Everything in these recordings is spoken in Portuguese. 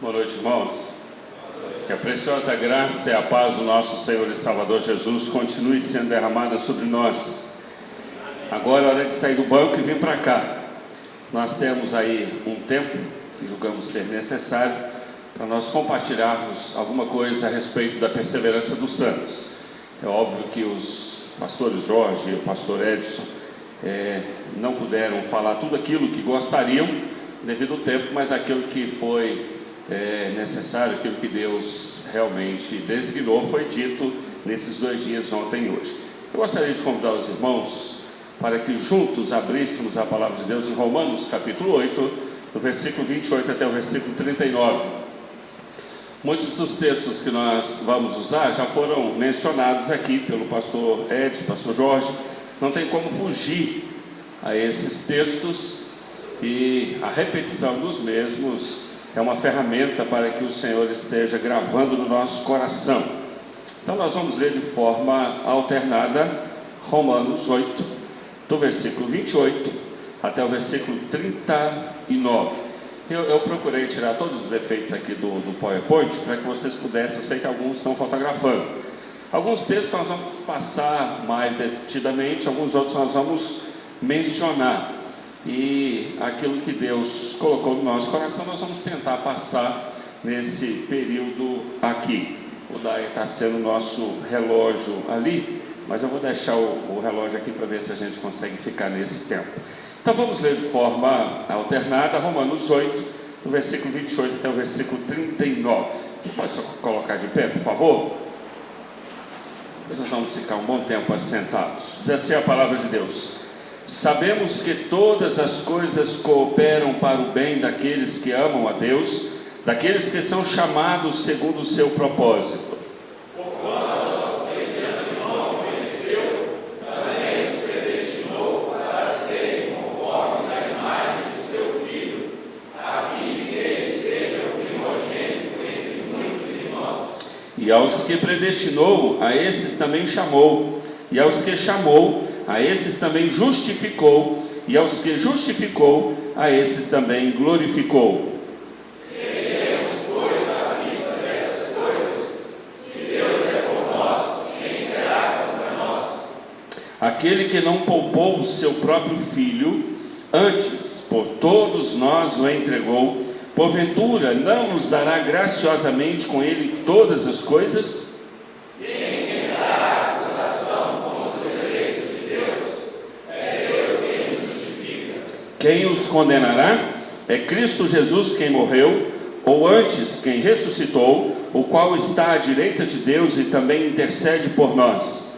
Boa noite, irmãos. Que a preciosa graça e a paz do nosso Senhor e Salvador Jesus continue sendo derramada sobre nós. Agora é hora de sair do banco e vir para cá. Nós temos aí um tempo que julgamos ser necessário para nós compartilharmos alguma coisa a respeito da perseverança dos santos. É óbvio que os pastores Jorge e o pastor Edson não puderam falar tudo aquilo que gostariam devido ao tempo, mas aquilo que foi necessário, aquilo que Deus realmente designou foi dito nesses 2 dias, ontem e hoje. Eu gostaria de convidar os irmãos para que juntos abríssemos a palavra de Deus em Romanos capítulo 8, do versículo 28 até o versículo 39. Muitos dos textos que nós vamos usar já foram mencionados aqui pelo pastor Edson, pastor Jorge. Não tem como fugir a esses textos, e a repetição dos mesmos é uma ferramenta para que o Senhor esteja gravando no nosso coração. Então nós vamos ler de forma alternada Romanos 8, do versículo 28 até o versículo 39. Eu procurei tirar todos os efeitos aqui do PowerPoint para que vocês pudessem, eu sei que alguns estão fotografando. Alguns textos nós vamos passar mais detidamente, alguns outros nós vamos mencionar. E aquilo que Deus colocou no nosso coração, nós vamos tentar passar nesse período aqui. O Dai está sendo o nosso relógio ali, mas eu vou deixar o relógio aqui para ver se a gente consegue ficar nesse tempo. Então vamos ler de forma alternada Romanos 8, do versículo 28 até o versículo 39. Você pode só colocar de pé, por favor? Nós vamos ficar um bom tempo assentados. Diz assim a palavra de Deus: sabemos que todas as coisas cooperam para o bem daqueles que amam a Deus, daqueles que são chamados segundo o seu propósito. E aos que predestinou, a esses também chamou, e aos que chamou, a esses também justificou, e aos que justificou, a esses também glorificou. Teremos, pois, à vista dessas coisas, se Deus é por nós, quem será contra nós? Aquele que não poupou o seu próprio filho, antes por todos nós o entregou, porventura não nos dará graciosamente com ele todas as coisas? Quem os condenará? É Cristo Jesus quem morreu, ou antes quem ressuscitou, o qual está à direita de Deus e também intercede por nós.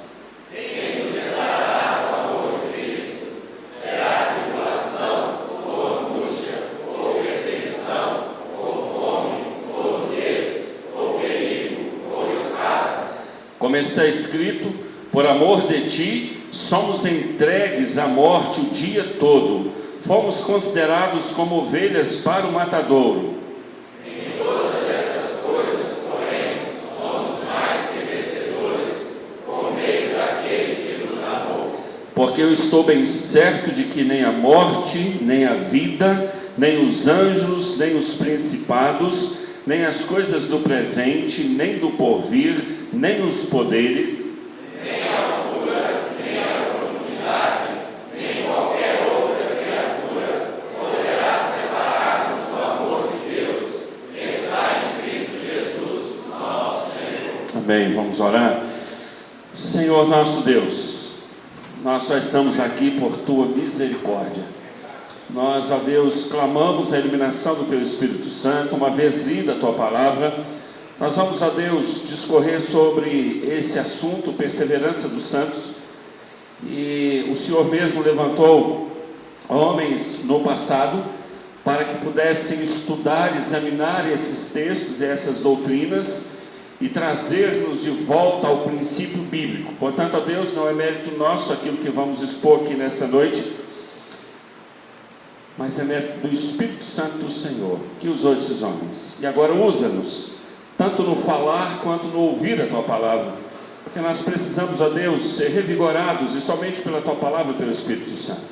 Quem nos separará do amor de Cristo? Será tribulação, ou angústia, ou perseguição, ou fome, ou nudez, ou perigo, ou espada? Como está escrito, por amor de ti, somos entregues à morte o dia todo. Fomos considerados como ovelhas para o matadouro. Em todas essas coisas, porém, somos mais que vencedores, por meio daquele que nos amou. Porque eu estou bem certo de que nem a morte, nem a vida, nem os anjos, nem os principados, nem as coisas do presente, nem do porvir, nem os poderes, Nem a altura, nem a profundidade, nem qualquer outra criatura poderá separar-nos do amor de Deus, que está em Cristo Jesus, nosso Senhor. Amém, vamos orar. Senhor nosso Deus, nós só estamos aqui por Tua misericórdia. Nós, ó Deus, clamamos a iluminação do Teu Espírito Santo. Uma vez lida a Tua palavra, nós vamos, ó Deus, discorrer sobre esse assunto, perseverança dos santos. E o Senhor mesmo levantou homens no passado para que pudessem estudar, examinar esses textos, essas doutrinas e trazer-nos de volta ao princípio bíblico. Portanto, ó Deus, não é mérito nosso aquilo que vamos expor aqui nessa noite, mas é mérito do Espírito Santo do Senhor, que usou esses homens. E agora usa-nos, tanto no falar quanto no ouvir a Tua palavra, porque nós precisamos, ó Deus, ser revigorados, e somente pela Tua palavra, pelo Espírito Santo.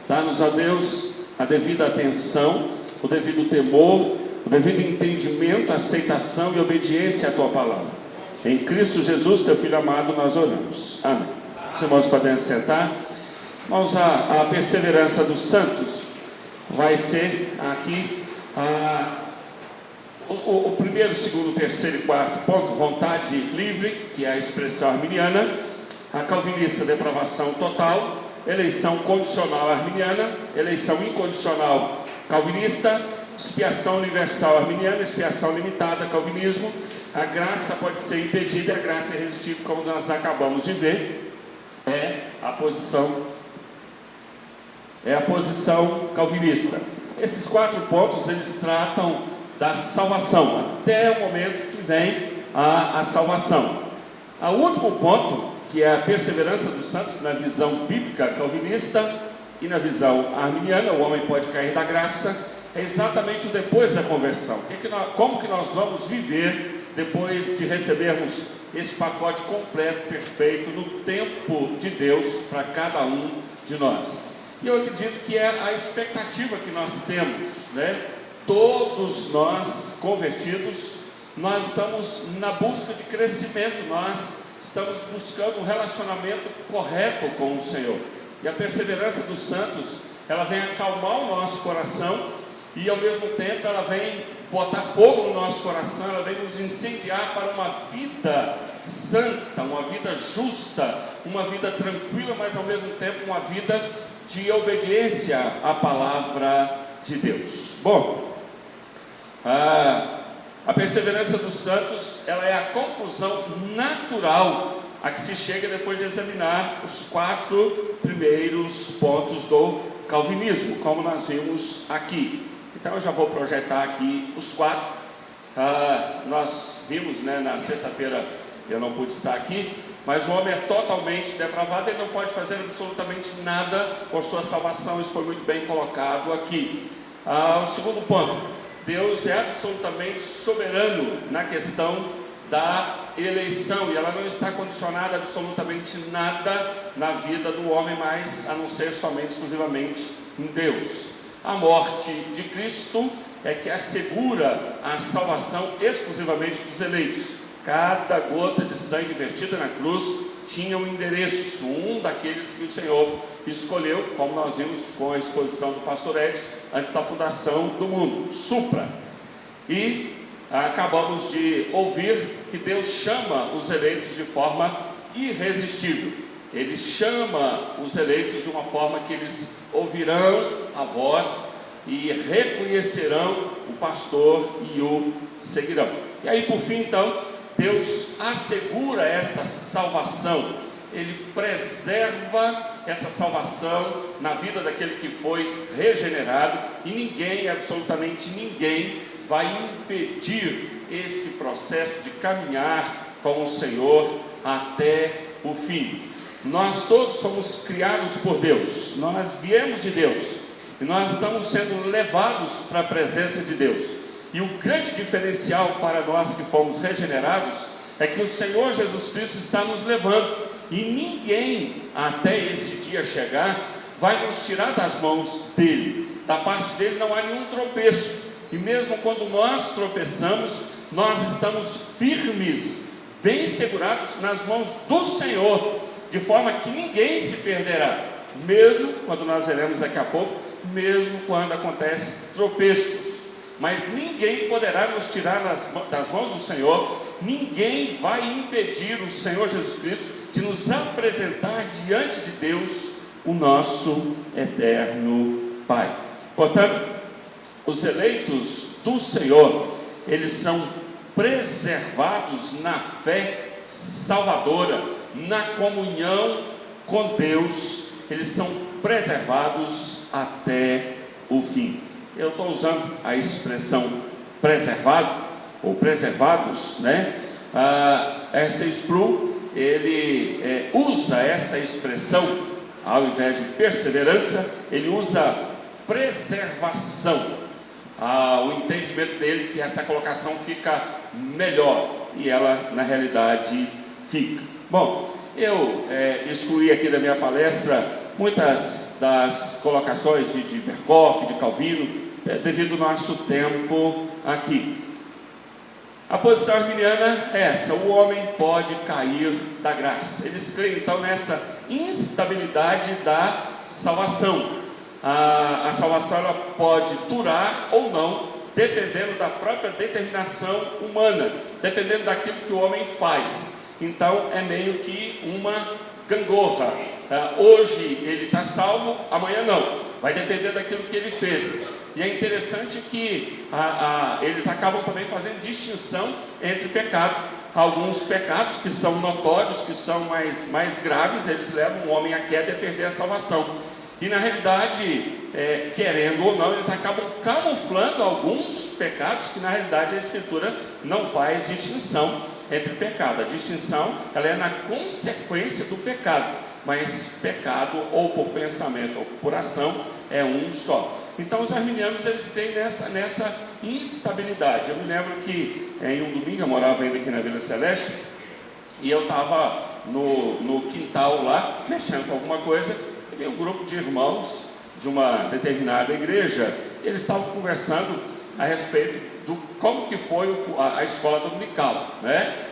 Dá-nos, ó Deus, a devida atenção, o devido temor, o devido entendimento, aceitação e obediência à tua palavra. Em Cristo Jesus, teu Filho amado, nós oramos. Amém. Os irmãos podem sentar. Vamos à perseverança dos santos. Vai ser aqui o primeiro, segundo, terceiro e quarto ponto: vontade livre, que é a expressão arminiana; a calvinista, depravação total; eleição condicional arminiana; eleição incondicional calvinista; expiação universal arminiana; expiação limitada calvinismo; a graça pode ser impedida e a graça é irresistível, como nós acabamos de ver. É a posição calvinista. Esses 4 pontos, eles tratam da salvação, até o momento que vem a salvação. O último ponto, que é a perseverança dos santos na visão bíblica calvinista e na visão arminiana, o homem pode cair da graça, é exatamente o depois da conversão. Como que nós vamos viver depois de recebermos esse pacote completo, perfeito, no tempo de Deus para cada um de nós. E eu acredito que é a expectativa que nós temos, né? Todos nós convertidos, nós estamos na busca de crescimento, nós estamos buscando um relacionamento correto com o Senhor. E a perseverança dos santos, ela vem acalmar o nosso coração e ao mesmo tempo ela vem botar fogo no nosso coração, ela vem nos incendiar para uma vida santa, uma vida justa, uma vida tranquila, mas ao mesmo tempo uma vida de obediência à palavra de Deus. Bom, a perseverança dos santos, ela é a conclusão natural a que se chega depois de examinar os 4 primeiros pontos do calvinismo, como nós vimos aqui. Então eu já vou projetar aqui os 4. Nós vimos, né, na sexta-feira, eu não pude estar aqui, mas o homem é totalmente depravado, ele não pode fazer absolutamente nada por sua salvação. Isso foi muito bem colocado aqui. O segundo ponto: Deus é absolutamente soberano na questão da eleição, e ela não está condicionada a absolutamente nada na vida do homem, mas a não ser somente, exclusivamente em Deus. A morte de Cristo é que assegura a salvação exclusivamente dos eleitos. Cada gota de sangue vertida na cruz tinha um endereço, um daqueles que o Senhor escolheu, como nós vimos com a exposição do pastor Edson, antes da fundação do mundo, supra. E acabamos de ouvir que Deus chama os eleitos de forma irresistível. Ele chama os eleitos de uma forma que eles ouvirão a voz e reconhecerão o pastor e o seguirão. E aí, por fim, então, Deus assegura essa salvação. Ele preserva essa salvação na vida daquele que foi regenerado, e ninguém, absolutamente ninguém, vai impedir esse processo de caminhar com o Senhor até o fim. Nós todos somos criados por Deus, nós viemos de Deus, e nós estamos sendo levados para a presença de Deus. E o grande diferencial para nós que fomos regenerados é que o Senhor Jesus Cristo está nos levando, e ninguém até esse dia chegar vai nos tirar das mãos dele. Da parte dele não há nenhum tropeço, e mesmo quando nós tropeçamos, nós estamos firmes, bem segurados nas mãos do Senhor, de forma que ninguém se perderá, mesmo quando nós veremos daqui a pouco, mesmo quando acontecem tropeços. Mas ninguém poderá nos tirar das mãos do Senhor, ninguém vai impedir o Senhor Jesus Cristo de nos apresentar diante de Deus, o nosso eterno Pai. Portanto, os eleitos do Senhor, eles são preservados na fé salvadora, na comunhão com Deus, eles são preservados até o fim. Eu estou usando a expressão preservado, ou preservados, né? R.C. Sproul, ele usa essa expressão, ao invés de perseverança, ele usa preservação. O entendimento dele que essa colocação fica melhor, e ela na realidade fica. Bom, eu excluí aqui da minha palestra muitas das colocações de Berkhoff, de Calvino, devido ao nosso tempo aqui. A posição arminiana é essa: o homem pode cair da graça. Eles creem então nessa instabilidade da salvação. A salvação ela pode durar ou não, dependendo da própria determinação humana, dependendo daquilo que o homem faz. Então é meio que uma gangorra. Hoje ele está salvo, amanhã não. Vai depender daquilo que ele fez. E é interessante que eles acabam também fazendo distinção entre pecado. Alguns pecados que são notórios, que são mais graves, eles levam o homem à queda e a perder a salvação. E na realidade, querendo ou não, eles acabam camuflando alguns pecados que na realidade a Escritura não faz distinção entre pecado. A distinção ela é na consequência do pecado, mas pecado ou por pensamento ou por ação é um só. Então os arminianos eles têm nessa instabilidade. Eu me lembro que em um domingo eu morava ainda aqui na Vila Celeste e eu estava no quintal lá, mexendo com alguma coisa, e veio um grupo de irmãos de uma determinada igreja. Eles estavam conversando a respeito do como que foi a escola dominical, né?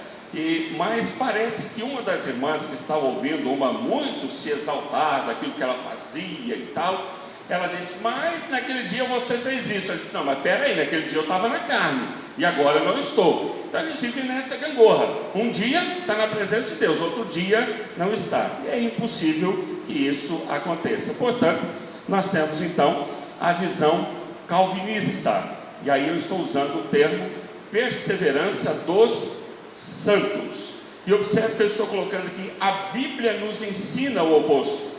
Mas parece que uma das irmãs que estava ouvindo uma muito se exaltar daquilo que ela fazia e tal, ela disse: mas naquele dia você fez isso. Eu disse: não, mas peraí, naquele dia eu estava na carne e agora eu não estou. Então eles vivem nessa gangorra. Um dia está na presença de Deus, outro dia não está. E é impossível que isso aconteça. Portanto, nós temos então a visão calvinista. E aí eu estou usando o termo perseverança dos santos. E observe que eu estou colocando aqui: a Bíblia nos ensina o oposto.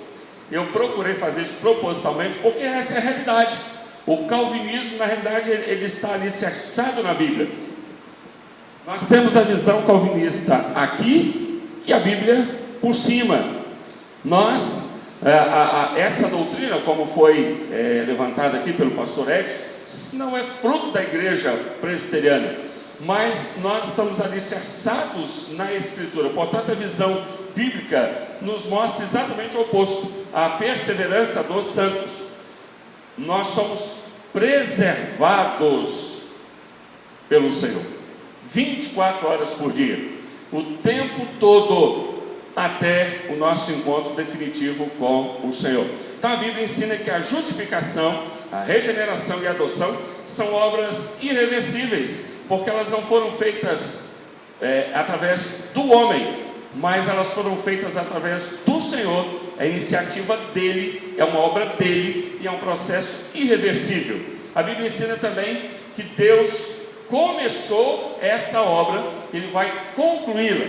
Eu procurei fazer isso propositalmente, porque essa é a realidade. O calvinismo, na realidade, ele está alicerçado na Bíblia. Nós temos a visão calvinista aqui e a Bíblia por cima. Essa doutrina, como foi levantada aqui pelo pastor Edson, não é fruto da igreja presbiteriana, mas nós estamos alicerçados na Escritura. Portanto, a visão bíblica nos mostra exatamente o oposto: a perseverança dos santos. Nós somos preservados pelo Senhor 24 horas por dia, o tempo todo, até o nosso encontro definitivo com o Senhor. Então a Bíblia ensina que a justificação, a regeneração e a adoção são obras irreversíveis, porque elas não foram feitas através do homem, mas elas foram feitas através do Senhor. É iniciativa dele, é uma obra dele e é um processo irreversível. A Bíblia ensina também que Deus começou essa obra, ele vai concluí-la,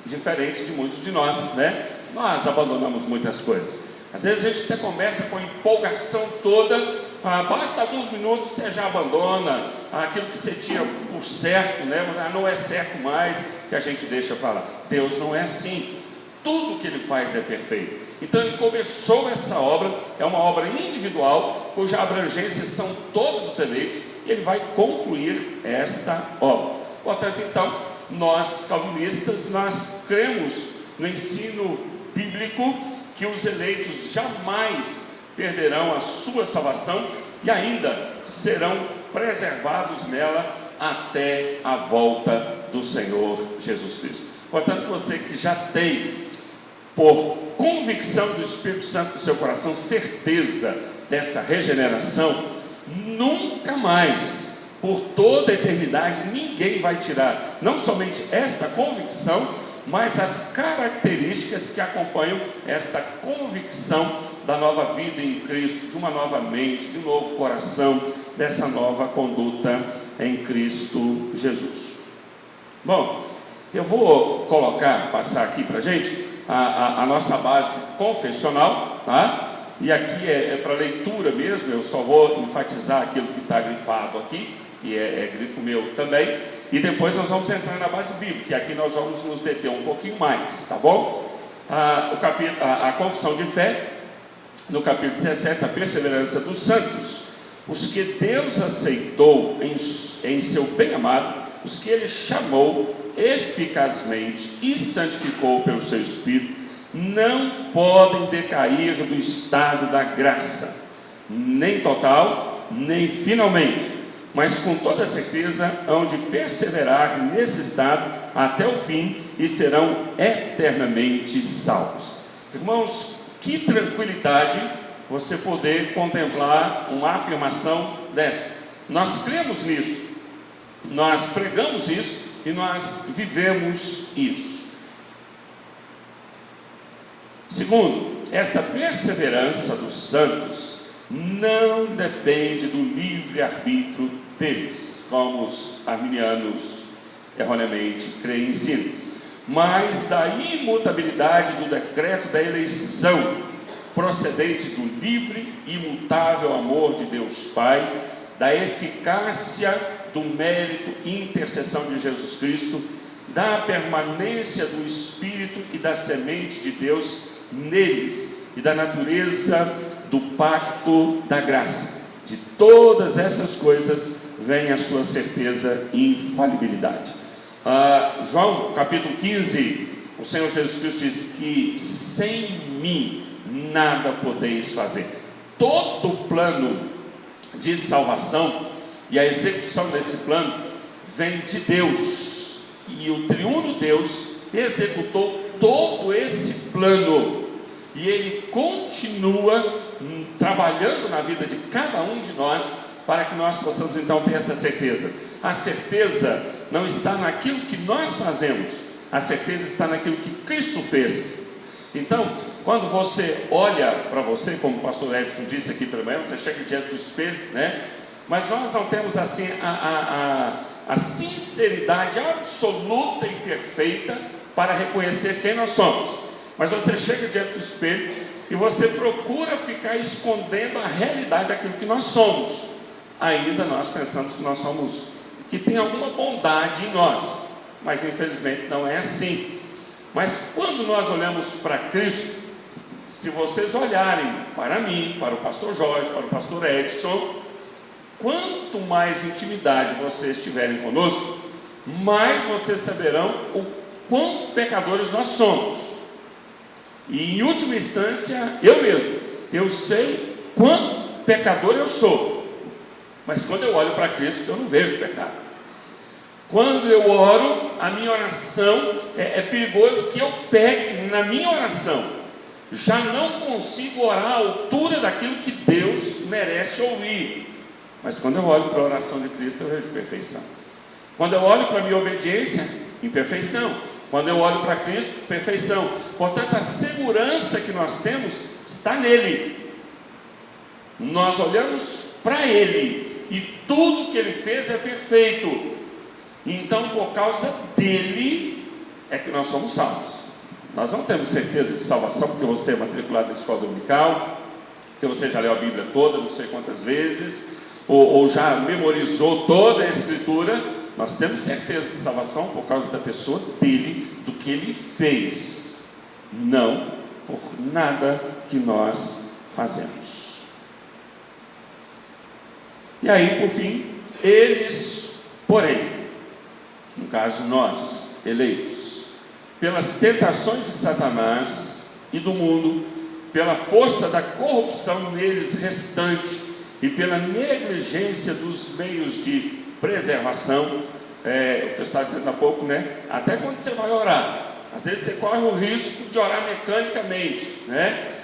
diferente de muitos de nós, né? Nós abandonamos muitas coisas. Às vezes a gente até começa com a empolgação toda, basta alguns minutos você já abandona aquilo que você tinha por certo, né? Não é certo mais, que a gente deixa para lá. Deus não é assim. Tudo que ele faz é perfeito. Então ele começou essa obra, é uma obra individual, cuja abrangência são todos os eleitos, e ele vai concluir esta obra. Portanto, então, nós calvinistas, nós cremos no ensino bíblico que os eleitos jamais perderão a sua salvação e ainda serão preservados nela até a volta do Senhor Jesus Cristo. Portanto, você que já tem, por convicção do Espírito Santo do seu coração, certeza dessa regeneração, nunca mais, por toda a eternidade, ninguém vai tirar não somente esta convicção, mas as características que acompanham esta convicção da nova vida em Cristo, de uma nova mente, de um novo coração, dessa nova conduta em Cristo Jesus. Bom, eu vou passar aqui para a gente a nossa base confessional, tá? E aqui é para leitura mesmo, eu só vou enfatizar aquilo que está grifado aqui, que é grifo meu também, e depois nós vamos entrar na base bíblica, e aqui nós vamos nos deter um pouquinho mais, tá bom? A confissão de fé, no capítulo 17, a perseverança dos santos, os que Deus aceitou em seu bem-amado, os que Ele chamou eficazmente e santificou pelo seu Espírito, não podem decair do estado da graça, nem total, nem finalmente, mas com toda certeza hão de perseverar nesse estado até o fim e serão eternamente salvos. Irmãos, que tranquilidade você poder contemplar uma afirmação dessa. Nós cremos nisso, nós pregamos isso e nós vivemos isso. Segundo, esta perseverança dos santos não depende do livre-arbítrio deles, como os arminianos erroneamente creem e ensinam, mas da imutabilidade do decreto da eleição, procedente do livre e imutável amor de Deus Pai, da eficácia do mérito e intercessão de Jesus Cristo, da permanência do Espírito e da semente de Deus neles, e da natureza do pacto da graça. De todas essas coisas vem a sua certeza e infalibilidade. João capítulo 15, o Senhor Jesus Cristo diz que sem mim nada podeis fazer. Todo o plano de salvação e a execução desse plano vem de Deus, e o triuno Deus executou todo esse plano, e Ele continua trabalhando na vida de cada um de nós, para que nós possamos então ter essa certeza. A certeza não está naquilo que nós fazemos, a certeza está naquilo que Cristo fez. Então, quando você olha para você, como o pastor Edson disse aqui pela manhã, você chega diante do espelho, né? Mas nós não temos assim a sinceridade absoluta e perfeita para reconhecer quem nós somos. Mas você chega diante do espelho e você procura ficar escondendo a realidade daquilo que nós somos. Ainda nós pensamos que nós somos, que tem alguma bondade em nós, mas infelizmente não é assim. Mas quando nós olhamos para Cristo, se vocês olharem para mim, para o pastor Jorge, para o pastor Edson, quanto mais intimidade vocês tiverem conosco, mais vocês saberão o quão pecadores nós somos. E em última instância, eu mesmo, eu sei quão pecador eu sou, mas quando eu olho para Cristo, eu não vejo pecado. Quando eu oro, a minha oração é perigoso que eu peque na minha oração. Já não consigo orar à altura daquilo que Deus merece ouvir. Mas quando eu olho para a oração de Cristo, eu vejo perfeição. Quando eu olho para a minha obediência, imperfeição. Quando eu olho para Cristo, perfeição. Portanto, a segurança que nós temos está nele. Nós olhamos para Ele e tudo que Ele fez é perfeito. Então, por causa dele é que nós somos salvos. Nós não temos certeza de salvação porque você é matriculado na escola dominical, porque você já leu a Bíblia toda, não sei quantas vezes, ou já memorizou toda a Escritura. Nós temos certeza de salvação por causa da pessoa dele, do que ele fez, não por nada que nós fazemos. E aí, por fim, eles, porém, no caso nós, eleitos, pelas tentações de Satanás e do mundo, pela força da corrupção neles restante e pela negligência dos meios de preservação, eu estava dizendo há pouco, né? Até quando você vai orar, às vezes você corre o risco de orar mecanicamente, né?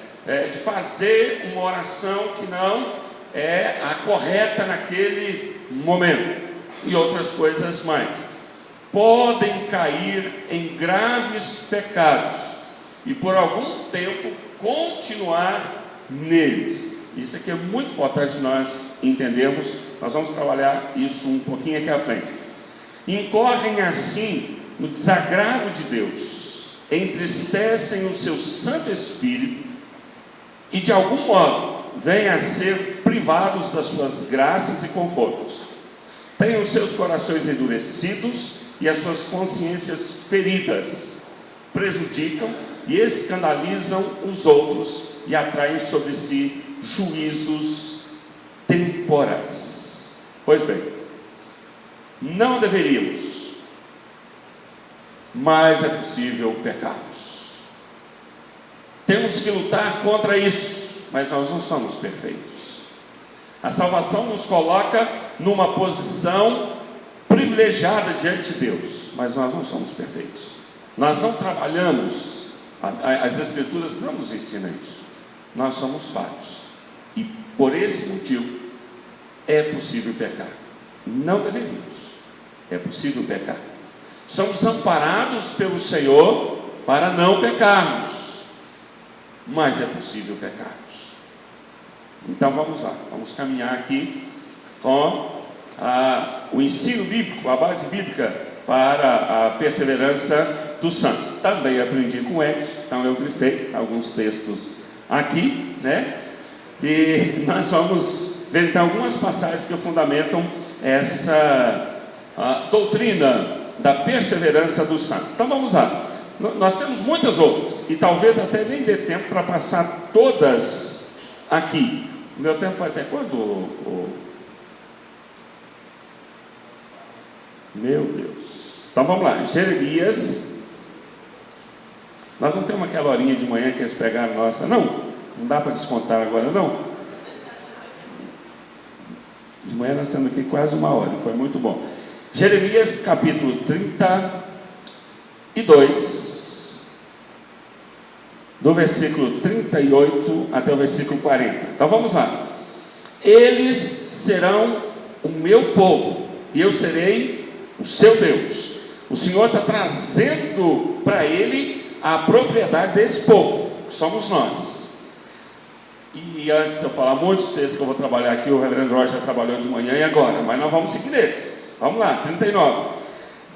De fazer uma oração que não é a correta naquele momento, e outras coisas mais. Podem cair em graves pecados e por algum tempo continuar neles. Isso aqui é muito importante nós entendermos. Nós vamos trabalhar isso um pouquinho aqui à frente. Incorrem assim no desagrado de Deus, entristecem o seu Santo Espírito e de algum modo vêm a ser privados das suas graças e confortos. Têm os seus corações endurecidos e as suas consciências feridas, prejudicam e escandalizam os outros e atraem sobre si juízos temporais. Pois bem, não deveríamos, mas é possível pecarmos. Temos que lutar contra isso, mas nós não somos perfeitos. A salvação nos coloca numa posição privilegiada diante de Deus, mas nós não somos perfeitos, nós não trabalhamos, as Escrituras não nos ensinam isso, nós somos falhos, e por esse motivo é possível pecar. Não deveríamos, é possível pecar. Somos amparados pelo Senhor para não pecarmos, mas é possível pecarmos. Então vamos lá, vamos caminhar aqui com o ensino bíblico, a base bíblica para a perseverança dos santos. Também aprendi com ele, então eu grifei alguns textos aqui, né? E nós vamos ver então algumas passagens que fundamentam essa doutrina da perseverança dos santos. Então vamos lá, nós temos muitas outras, e talvez até nem dê tempo para passar todas aqui. O meu tempo vai até quando? Meu Deus. Então vamos lá, Jeremias. Nós não temos aquela horinha de manhã que eles pegaram nossa, não dá para descontar agora não. De manhã nós temos aqui quase uma hora, foi muito bom. Jeremias capítulo 32, do versículo 38 até o versículo 40. Então vamos lá. Eles serão o meu povo, e eu serei o seu Deus. O Senhor está trazendo para ele a propriedade desse povo, que somos nós. E antes de eu falar muitos textos que eu vou trabalhar aqui, o reverendo Jorge já trabalhou de manhã e agora, mas nós vamos seguir neles. Vamos lá, 39.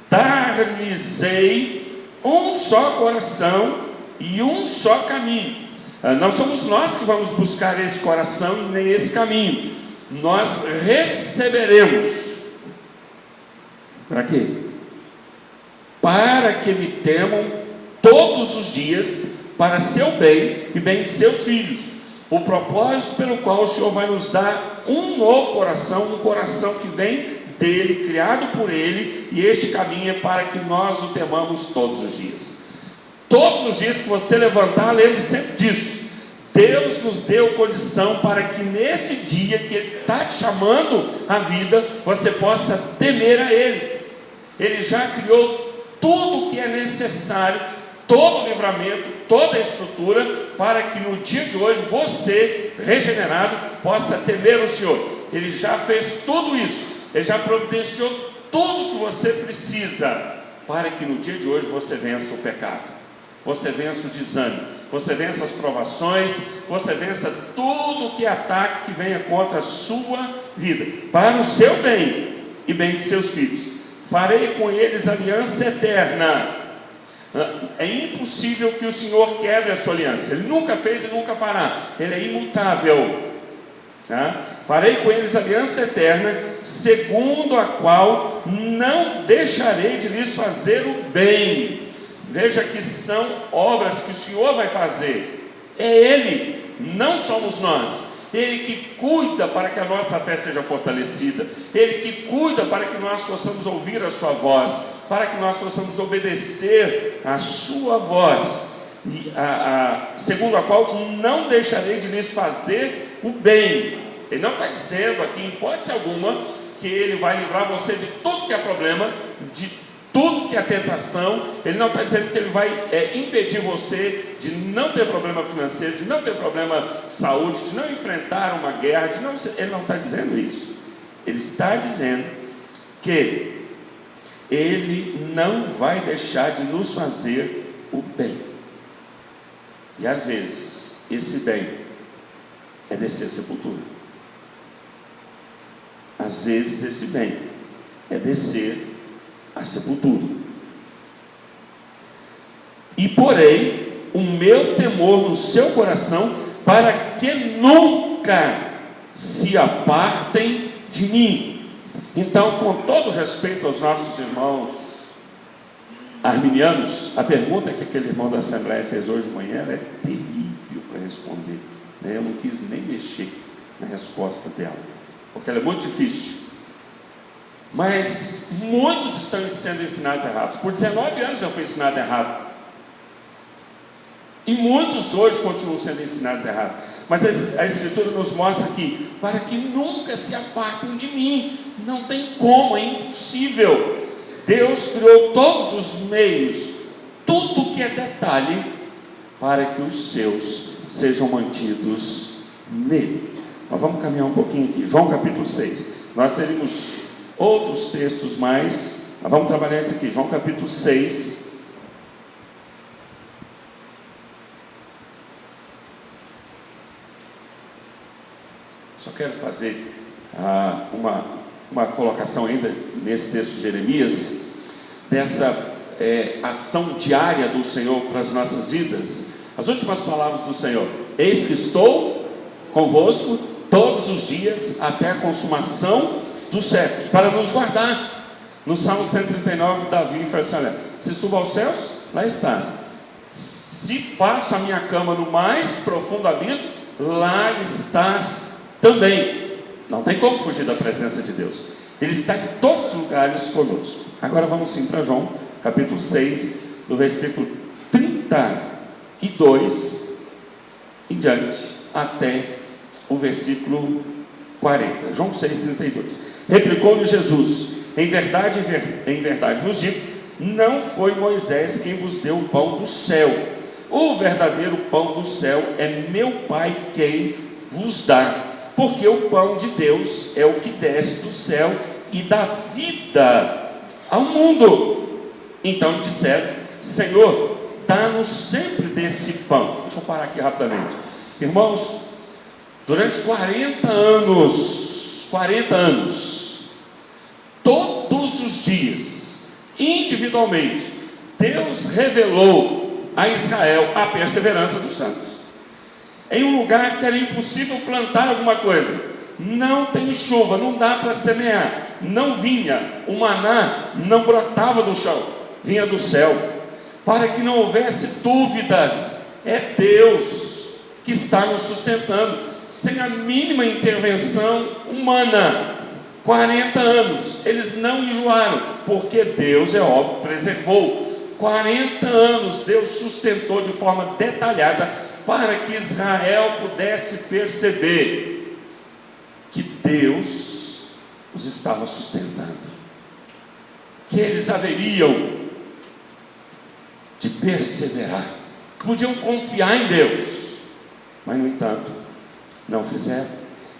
Dar-lhes-ei um só coração e um só caminho. Não somos nós que vamos buscar esse coração e nem esse caminho. Nós receberemos. Para quê? Para que me temam todos os dias, para seu bem e bem de seus filhos. O propósito pelo qual o Senhor vai nos dar um novo coração, um coração que vem dele, criado por ele, e este caminho é para que nós o temamos todos os dias. Todos os dias que você levantar, lembre sempre disso. Deus nos deu condição para que nesse dia que Ele está te chamando à vida, você possa temer a Ele. Ele já criou tudo o que é necessário, todo o livramento, toda a estrutura, para que no dia de hoje você, regenerado, possa temer o Senhor. Ele já fez tudo isso, Ele já providenciou tudo que você precisa, para que no dia de hoje você vença o pecado, você vença o desânimo, você vença as provações, você vença tudo que ataque que venha contra a sua vida, para o seu bem e bem de seus filhos. Farei com eles aliança eterna. É impossível que o Senhor quebre a sua aliança. Ele nunca fez e nunca fará. Ele é imutável. Farei com eles aliança eterna, segundo a qual não deixarei de lhes fazer o bem. Veja que são obras que o Senhor vai fazer. É Ele, não somos nós. Ele que cuida para que a nossa fé seja fortalecida. Ele que cuida para que nós possamos ouvir a sua voz, para que nós possamos obedecer a sua voz, segundo a qual não deixarei de lhes fazer o bem. Ele não está dizendo aqui, em hipótese alguma, que Ele vai livrar você de tudo que é problema, de tudo que é tentação. Ele não está dizendo que Ele vai impedir você de não ter problema financeiro, de não ter problema de saúde, de não enfrentar uma guerra, Ele não está dizendo isso. Ele está dizendo que Ele não vai deixar de nos fazer o bem. E às vezes, esse bem é descer a sepultura. Às vezes, esse bem é descer a sepultura. E porém, o meu temor no seu coração, para que nunca se apartem de mim. Então, com todo respeito aos nossos irmãos arminianos, a pergunta que aquele irmão da Assembleia fez hoje de manhã é terrível para responder. Eu não quis nem mexer na resposta dela, porque ela é muito difícil. Mas muitos estão sendo ensinados errados. Por 19 anos eu fui ensinado errado, e muitos hoje continuam sendo ensinados errados. Mas a Escritura nos mostra aqui, para que nunca se apartem de mim. Não tem como, é impossível. Deus criou todos os meios, tudo que é detalhe, para que os seus sejam mantidos nele. Nós vamos caminhar um pouquinho aqui, João capítulo 6. Nós teremos outros textos mais, mas vamos trabalhar esse aqui, João capítulo 6. Só quero fazer uma colocação ainda nesse texto de Jeremias, dessa ação diária do Senhor para as nossas vidas. As últimas palavras do Senhor: eis que estou convosco todos os dias até a consumação dos séculos, para nos guardar. No Salmo 139, Davi fala assim: olha, se subo aos céus, lá estás. Se faço a minha cama no mais profundo abismo, lá estás também. Não tem como fugir da presença de Deus. Ele está em todos os lugares conosco. Agora vamos sim para João capítulo 6, do versículo 32 em diante, até o versículo 40. João 6, 32. Replicou-lhe Jesus: em verdade vos digo, não foi Moisés quem vos deu o pão do céu. O verdadeiro pão do céu é meu Pai quem vos dá. Porque o pão de Deus é o que desce do céu e dá vida ao mundo. Então disseram: Senhor, dá-nos sempre desse pão. Deixa eu parar aqui rapidamente. Irmãos, durante 40 anos, todos os dias, individualmente, Deus revelou a Israel a perseverança dos santos. Em um lugar que era impossível plantar alguma coisa, não tem chuva, não dá para semear, não vinha, o maná não brotava do chão, vinha do céu, para que não houvesse dúvidas, é Deus que está nos sustentando, sem a mínima intervenção humana. 40 anos, eles não enjoaram, porque Deus, é óbvio, preservou. 40 anos Deus sustentou de forma detalhada, para que Israel pudesse perceber que Deus os estava sustentando, que eles haveriam de perseverar, que podiam confiar em Deus, mas no entanto não fizeram.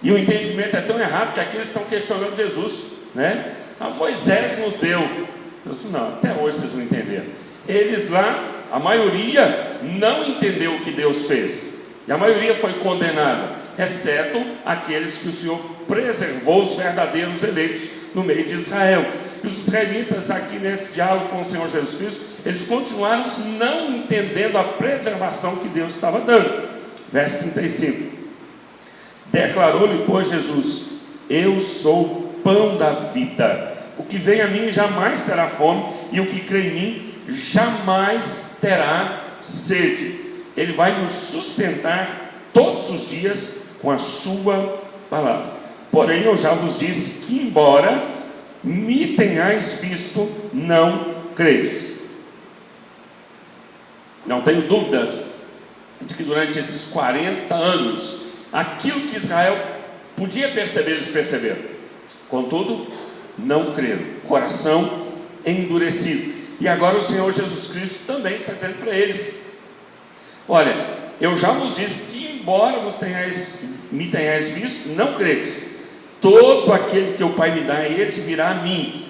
E o entendimento é tão errado que aqui eles estão questionando Jesus, né? Moisés nos deu. Jesus: não, até hoje vocês não entenderam. Eles lá, a maioria não entendeu o que Deus fez, e a maioria foi condenada, exceto aqueles que o Senhor preservou, os verdadeiros eleitos no meio de Israel. E os israelitas aqui nesse diálogo com o Senhor Jesus Cristo, eles continuaram não entendendo a preservação que Deus estava dando. Verso 35. Declarou-lhe, pois, Jesus: eu sou o pão da vida, o que vem a mim jamais terá fome, e o que crê em mim jamais terá sede. Ele vai nos sustentar todos os dias com a sua palavra. Porém eu já vos disse que, embora me tenhais visto, não credes. Não tenho dúvidas de que durante esses 40 anos, aquilo que Israel podia perceber, eles perceberam. Contudo, não creram, coração endurecido. E agora o Senhor Jesus Cristo também está dizendo para eles: olha, eu já vos disse que, embora me tenhais visto, não credes. Todo aquele que o Pai me dá, esse virá a mim,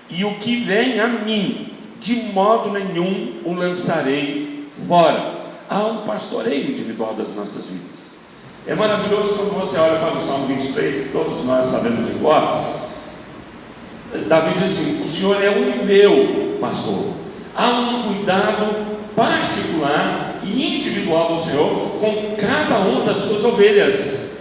e o que vem a mim, de modo nenhum o lançarei fora. Há um pastoreio individual das nossas vidas. É maravilhoso quando você olha para o Salmo 23, que todos nós sabemos de cor. Davi diz assim: o Senhor é o meu pastor. Há um cuidado particular e individual do Senhor com cada uma das suas ovelhas,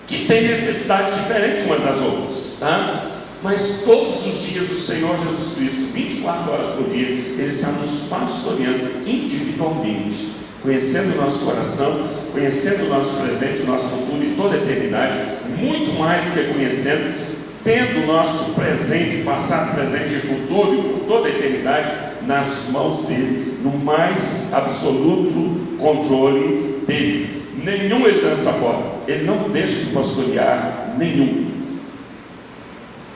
que tem necessidades diferentes umas das outras, tá? Mas todos os dias o Senhor Jesus Cristo, 24 horas por dia, Ele está nos pastoreando individualmente, conhecendo o nosso coração, conhecendo o nosso presente, o nosso futuro e toda a eternidade, muito mais do que conhecendo, tendo o nosso presente, passado, presente e futuro, e por toda a eternidade, nas mãos dele, no mais absoluto controle dele. Nenhum ele lança fora, ele não deixa de pastorear nenhum.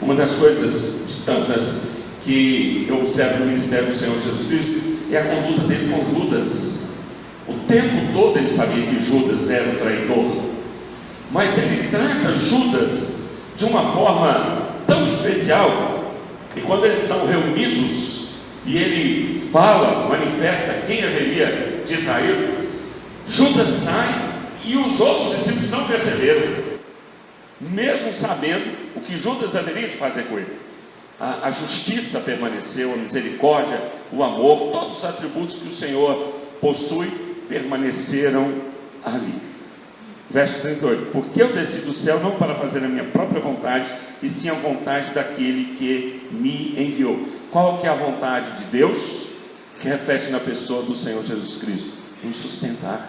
Uma das coisas de tantas que eu observo no ministério do Senhor Jesus Cristo é a conduta dele com Judas. O tempo todo ele sabia que Judas era o traidor, mas ele trata Judas de uma forma tão especial, e quando eles estão reunidos e ele fala, manifesta quem haveria de trair, Judas sai e os outros discípulos não perceberam, mesmo sabendo o que Judas haveria de fazer com ele. A justiça permaneceu, a misericórdia, o amor, todos os atributos que o Senhor possui permaneceram ali. Verso 38: porque eu desci do céu não para fazer a minha própria vontade, e sim a vontade daquele que me enviou. Qual que é a vontade de Deus? Que reflete na pessoa do Senhor Jesus Cristo: nos sustentar,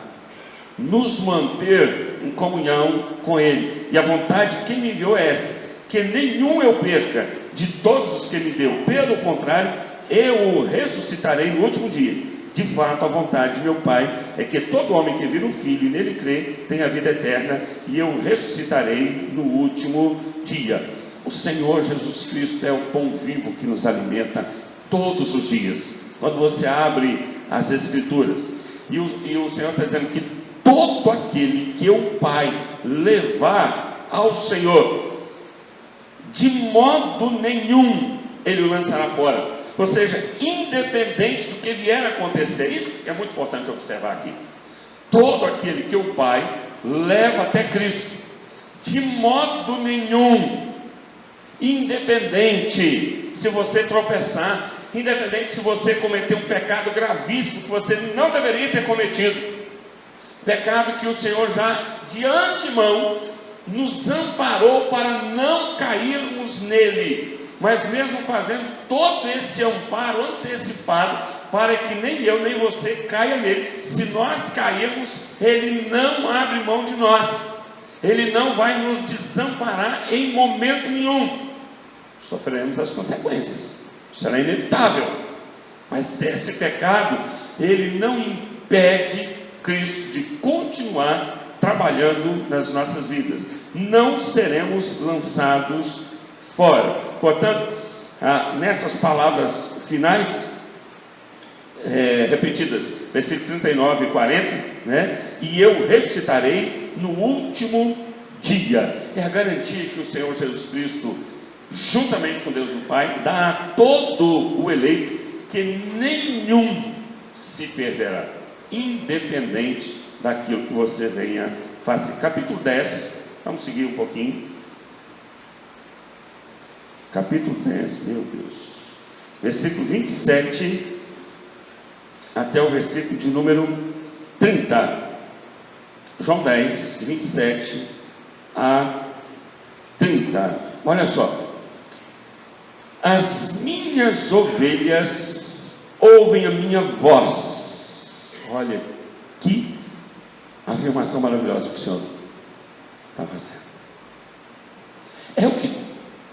nos manter em comunhão com Ele. E a vontade de quem me enviou é esta: que nenhum eu perca de todos os que me deu, pelo contrário, eu o ressuscitarei no último dia. De fato, a vontade de meu Pai é que todo homem que vira o Filho e nele crê tenha vida eterna, e eu o ressuscitarei no último dia. O Senhor Jesus Cristo é o pão vivo que nos alimenta todos os dias. Quando você abre as Escrituras, e o Senhor está dizendo que todo aquele que o Pai levar ao Senhor, de modo nenhum ele o lançará fora. Ou seja, independente do que vier a acontecer, isso é muito importante observar aqui. Todo aquele que o Pai leva até Cristo, de modo nenhum, independente se você tropeçar, independente se você cometer um pecado gravíssimo que você não deveria ter cometido, pecado que o Senhor já de antemão nos amparou para não cairmos nele, mas mesmo fazendo todo esse amparo antecipado, para que nem eu nem você caia nele. Se nós cairmos, Ele não abre mão de nós, Ele não vai nos desamparar em momento nenhum. Sofreremos as consequências, será inevitável, mas esse pecado, ele não impede Cristo de continuar trabalhando nas nossas vidas. Não seremos lançados fora. Portanto, nessas palavras finais, repetidas, versículo 39 e 40, né? E eu ressuscitarei no último dia. É a garantia que o Senhor Jesus Cristo, juntamente com Deus o Pai, dá a todo o eleito, que nenhum se perderá, independente daquilo que você venha fazer. Capítulo 10, vamos seguir um pouquinho. Capítulo 10, meu Deus, versículo 27 até o versículo de número 30. João 10, de 27 a 30. Olha só: as minhas ovelhas ouvem a minha voz. Olha que afirmação maravilhosa que o Senhor está fazendo. É o que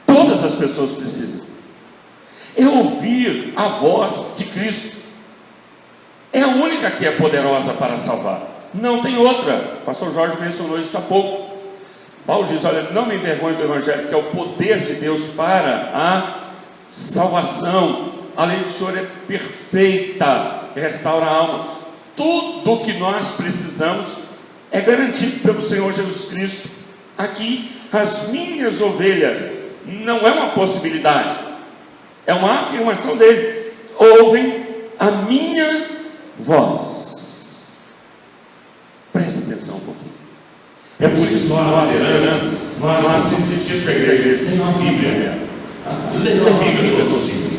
todas as pessoas precisam, é ouvir a voz de Cristo. É a única que é poderosa para salvar, não tem outra. O pastor Jorge mencionou isso há pouco. Paulo diz: olha, não me envergonhe do Evangelho, que é o poder de Deus para a salvação. A lei do Senhor é perfeita, restaura a alma. Tudo que nós precisamos é garantido pelo Senhor Jesus Cristo. Aqui, as minhas ovelhas, não é uma possibilidade, é uma afirmação dele: ouvem a minha voz. Presta atenção um pouquinho. É por isso que nós insistimos com a igreja: tem uma Bíblia, leia a Bíblia todos os dias.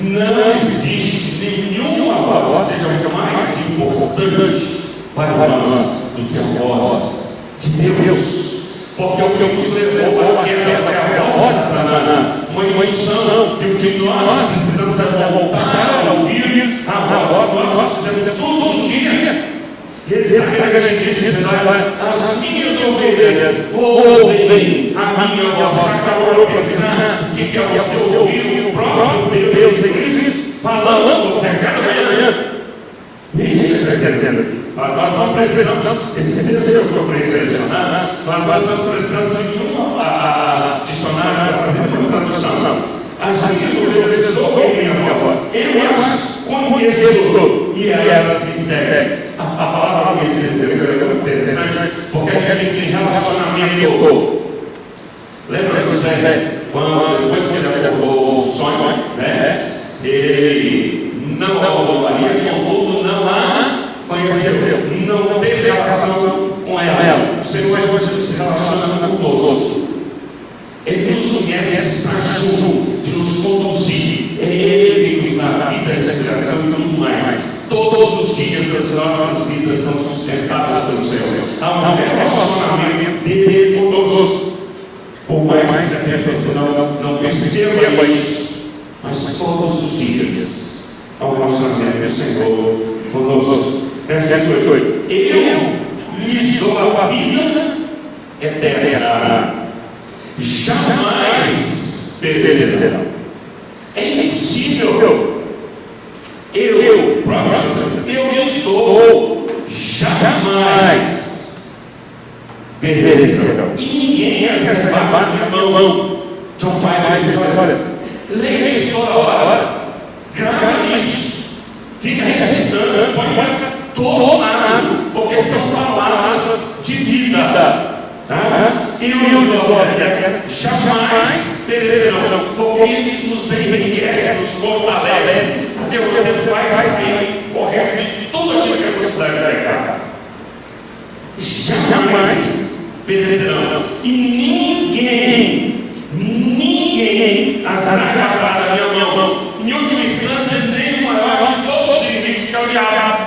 Não existe nenhuma voz que seja mais importante para nós do que a voz de Deus. Porque o que nos levou àquela a voz de Satanás, uma instrução, e o que nós precisamos é voltar a ouvir a voz que nós fizemos todos os dias. E ele está garantindo: as minhas ovelhas ouvem a minha voz. Você já acabou de pensar que é você ouvir o próprio Deus em Cristo falando com você cada manhã? Isso que está dizendo aqui. Nós não precisamos, esse Deus que eu procurei selecionar, nós precisamos de um dicionário para fazer uma tradução. As minhas ovelhas ouvem a minha voz. Eu as conheço e elas me seguem. A palavra conhecer é interessante, porque ele tem relacionamento. Lembra José, quando depois que ele acabou o sonho, né? Ele não Maria, contudo, não a conheceu, não teve relação com ela. O Senhor se relaciona conosco. Ele nos conhece, está junto de nos conduzir. Ele que nos dá vida, inspiração e tudo mais. Todos os dias das nossas vidas são sustentadas pelo Senhor. Há um relacionamento dele conosco. Por mais que a pessoa não perceba isso, mas todos os dias há um relacionamento do Senhor conosco. Verso 8. Eu lhes dou a vida eterna. Jamais perecerão. É impossível. Eu lhes dou. Jamais perecerão. E ninguém as levar na minha mão. John Piper diz: olha, leia isso toda hora. Grava isso. Fica recitando. Põe todo lado. Porque são palavras de vida. Eu lhes dou a vida, jamais perecerão, porque isso nos enriquece, nos fortalece, porque você vai sair correto de tudo aquilo que a possibilidade da guerra. Jamais perecerão, e ninguém as arrebatará da minha mão. Em última instância, nem o maior de todos os inimigos, que é o diabo.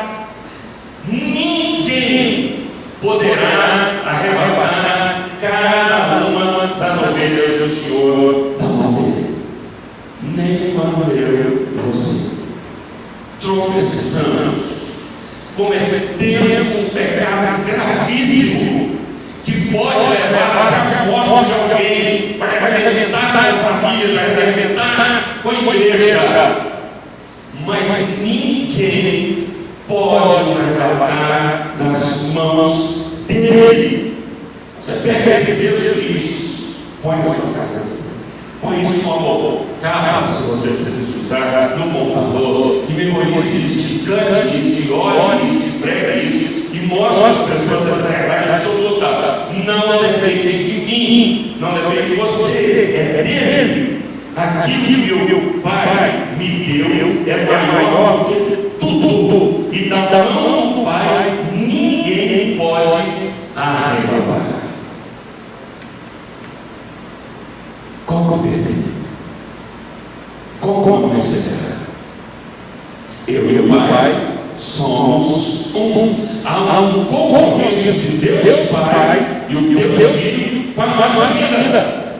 Ninguém poderá arrebatar cada uma das ovelhas do Senhor da mão dele. Nem quando eu e você tropeçamos, cometemos um pecado gravíssimo que pode levar à morte de alguém, pode arrebentar com famílias, arrebentar com a igreja, mas ninguém pode nos arrebatar das mãos dele. Você pega esse Deus e diz: põe na sua casa, põe isso no amor, capa, se você precisa usar no computador, e memorize isso, cante isso, olhe isso, prega isso, e mostre às pessoas essa realidade absoluta. Não depende de mim, não depende de você, é dele. Aquilo que o meu Pai me deu é maior do que tudo, e da mão do Pai ninguém pode arrebatar. Como perder? Como perseverar? Eu e o Pai somos um. Há um compromisso de Deus Pai e o Deus Filho com a nossa vida.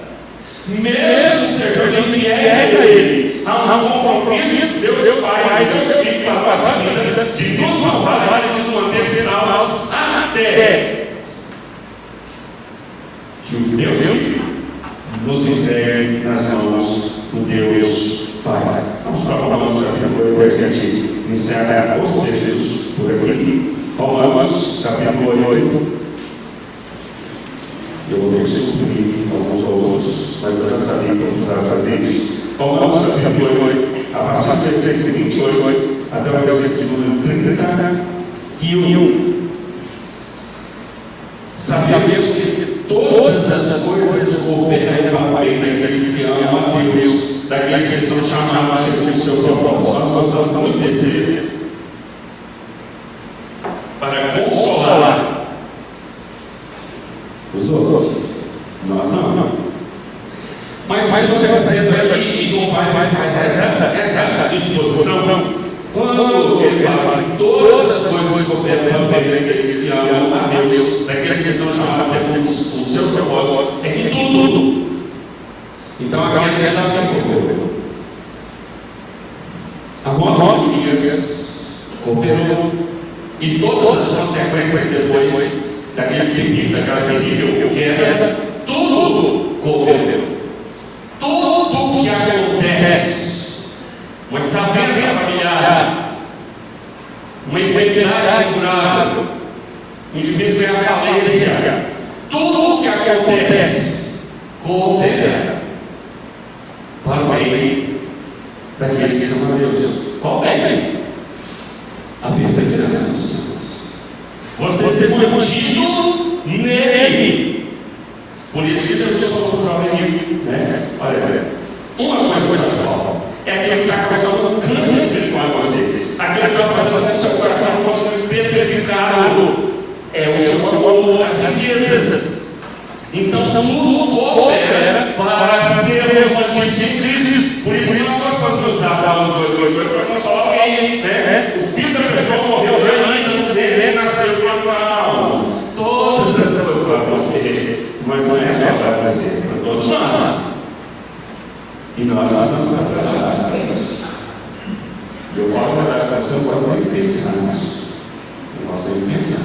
Mesmo sejam infiéis a Ele, há um compromisso de Deus Pai e Deus Filho com a nossa vida de nos salvar e nos manter salvos até que o Deus Filho nos entregue nas mãos do Deus Pai. Vamos para a nossa categoria para a gente encerrar os textos por aqui. Romanos, capítulo 8. Eu vou ter que suprimir alguns outros, mas eu já sabia que eu precisava fazer isso. Romanos, capítulo 8, a partir do versículo 28 até o versículo 31. Sabemos que todas as coisas cooperam para o bem daqueles que amam a Deus, daqueles que são chamados segundo o seu propósito. Nós gostamos muito desse texto. Para consolar os outros. Nós não. Mas você precisa aqui, e João Pai faz essa disposição. Quando ele fala que todas as coisas cooperam para o bem daqueles que amam a Deus, daqueles que são chamados segundo o seu propósito, é que tudo. Então aqui a terra cooperou. A morte de Dias cooperou. E todas as consequências depois daquela terrível queda, tudo cooperou. Tudo que acontece, uma desavença familiar, uma enfermidade curável, um indivíduo que é a falência, tudo o que acontece coopera para o bem daqueles que amam a Deus. Qual bem? A perseverança dos santos. Você ser mantido nele. Por isso que Jesus falou para o jovem rico, né? Olha, uma coisa falta. É aquele que está causando câncer espiritual em você. Aquele que está fazendo o seu coração fosse petrificado. É o seu amor, as riquezas. Então, tudo coopera para sermos mantidos em Cristo. Por isso que nós vamos usar os outros. Não só alguém, né? O filho da pessoa morreu ainda, não vê, nasceu natural. Todas essas coisas para você. Mas não é só para você, é para todos nós. E nós passamos a trabalhar para isso. Eu falo a verdade para você, eu gosto de pensar nisso. Eu gosto de pensar.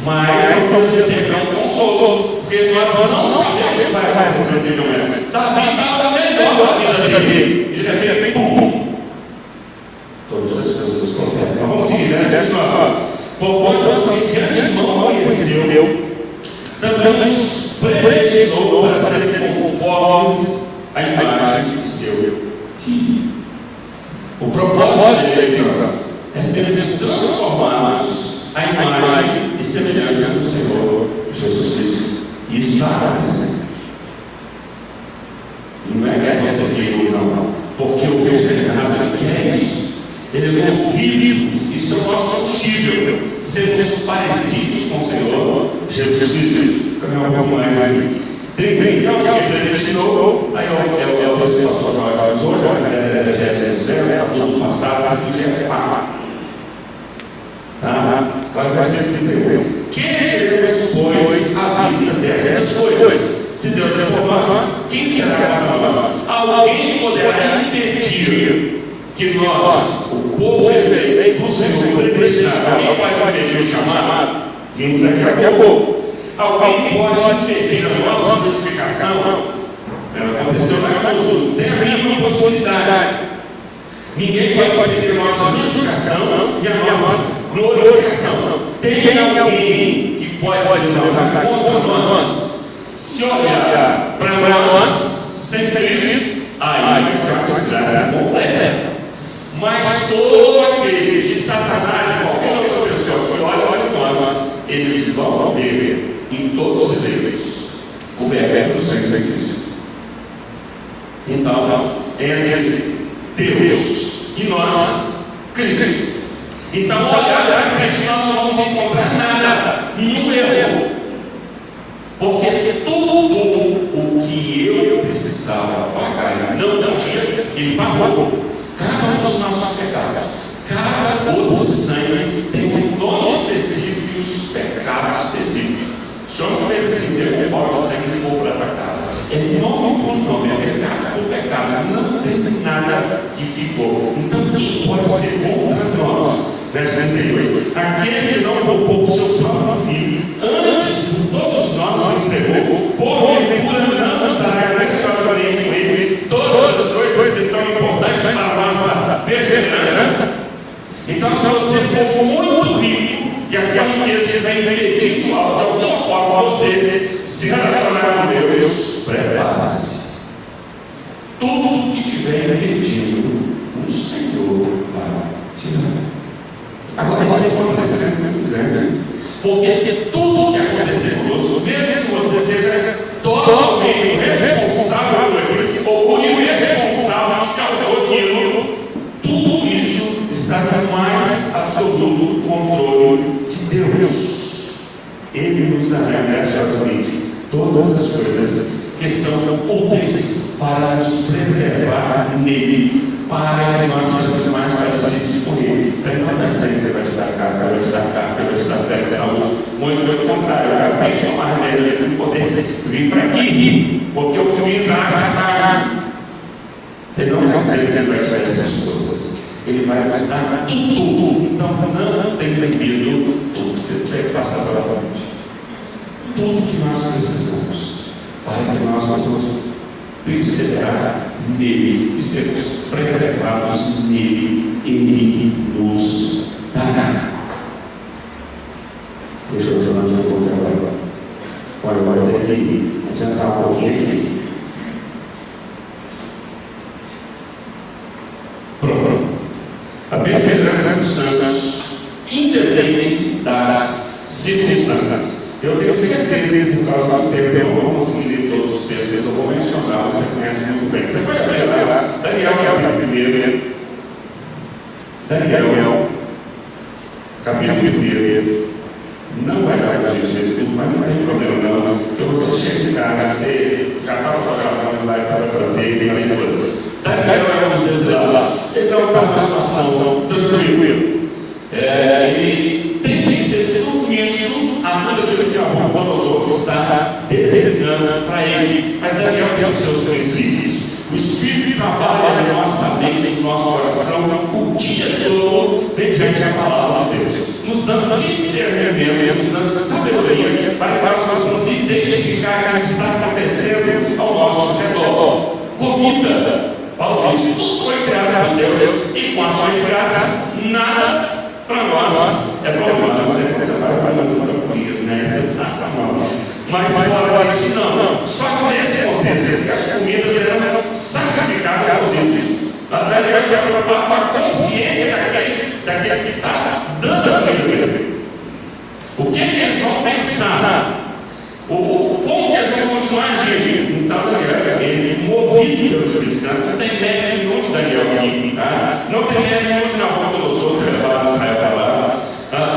Mas ao mesmo tempo é um consolo, porque nós não sabemos o que vai acontecer no momento. Davi estava melhor na vida dele. E de repente, pum! Todas as coisas cooperam. Mas vamos seguir, né? Portanto, que de antemão conheceu, também nos predestinou para serem conformes à imagem do seu Filho. O propósito da eleição é sermos transformados à imagem e semelhança do Senhor Jesus Cristo. Isso está acontecendo. E não é que você queira ou não, porque o Deus regenerado quer isso. Ele é o Filho, isso é o nosso combustível. Sermos parecidos com o Senhor Jesus Cristo. Caminhar um pouco mais aí. Tem algo que ele destinou. Aí eu trouxe o pastor Jorge hoje, a exegese do passado, se é fato. Agora vai ser assim. Quem diremos, pois, à vista dessas coisas? Se Deus é por nós, quem será contra nós? Alguém poderá impedir que nós, o povo eleito do Senhor, predestinado, alguém pode impedir o chamado? Vimos aqui daqui a pouco. Alguém pode impedir a nossa justificação? Aconteceu na cruz, tem a mínima possibilidade. Ninguém pode impedir a nossa justificação e a nossa glorificação. Tem alguém que pode se levantar contra nós? Se olhar para nós sem Cristo, aí vai ser uma desgraça completa. Mas todo aquele de Satanás e qualquer outra pessoa que olha para nós, eles vão ver em todos os eleitos cobertos do sangue de Cristo. Então, é entre Deus e nós, Cristo. Então, olhar para Cristo, nós não vamos encontrar nada, nenhum erro. Porque tudo o que eu precisava pagar, não tinha, ele pagou. Cada um dos nossos pecados, cada gota de sangue tem um nome específico e os pecados específicos. O Senhor não fez assim, deu um pau de sangue e levou para casa. É nome por nome, é pecado por pecado, não tem nada que ficou. Então, quem pode ser contra nós? Verso 32. Aquele que não poupou o seu próprio filho, antes de todos nós o entregou, porventura não nos dará graciosamente com ele todas as coisas que são importantes para a nossa perseverança. Então, se você for muito rico e a sua riqueza estiver impedindo de alguma forma você se relacionar com Deus, prepare-se. Tudo que tiver impedindo, o Senhor vai tirar. Agora, isso é um crescimento grande. Porque tudo que acontecer conosco, mesmo que você seja totalmente responsável por aquilo, ou o irresponsável que causou aquilo, tudo isso está no mais absoluto controle de Deus. Ele nos dará graciosamente todas as coisas que são úteis para nos preservar nele, para que nós sejamos mais parecidos com ele. Ele não vai dizer que ele vai te dar casa, ele vai te dar carro, ele vai te dar fé de saúde. Muito pelo contrário, eu acabei de tomar remédio para poder vir para aqui, porque eu fiz a Ele não vai dizer que ele vai te dar essas coisas. Ele vai nos dar tudo. Então não tem medo tudo que você tiver que passar pela frente. Tudo que nós precisamos para que nós possamos perseverar nele e sermos preservados nele, ele nos dará. Deixa eu adiantar um pouco agora. Olha, agora tem que adiantar um pouquinho aqui. circunstâncias. Eu tenho certeza que por causa do tempo eu não vou conseguir ler todos os textos, eu vou mencionar, você conhece muito bem. Você pode ler lá, Daniel, capítulo 1. Não vai dar para a gente tudo, mas não tem problema não. Porque você chega de casa, você já está fotografando os slides, você vai fazer e tem a leitura. Daniel é um dos exilados. Ele não está numa situação tranquila. Ele tem que ser submisso a tudo aquilo que a Nabucodonosor está desejando para ele. Mas Daniel tem os seus princípios. O Espírito trabalha na nossa mente, no nosso coração, o dia todo, mediante a palavra de Deus, nos dando discernimento, nos dando sabedoria, para que nós possamos identificar o que está acontecendo ao nosso redor. Comida, Paulo diz, tudo foi criado por Deus, e com as suas graças, nada para nós é problema. Não sei se você faz as tranquilas, né? Mas fora disso, não. Só que nesse contexto, que as comidas eram sacrificadas aos ídolos. Daniel se preocupar com a consciência daquele que está dando a comida. O que eles vão pensar? Como que eles vão continuar agindo? Então, Daniel, ele movido pelo Espírito Santo, não tem mérito nenhum de Daniel aqui, tá? Não tem mérito nenhum de Nabucodonosor ter levado Israel para lá.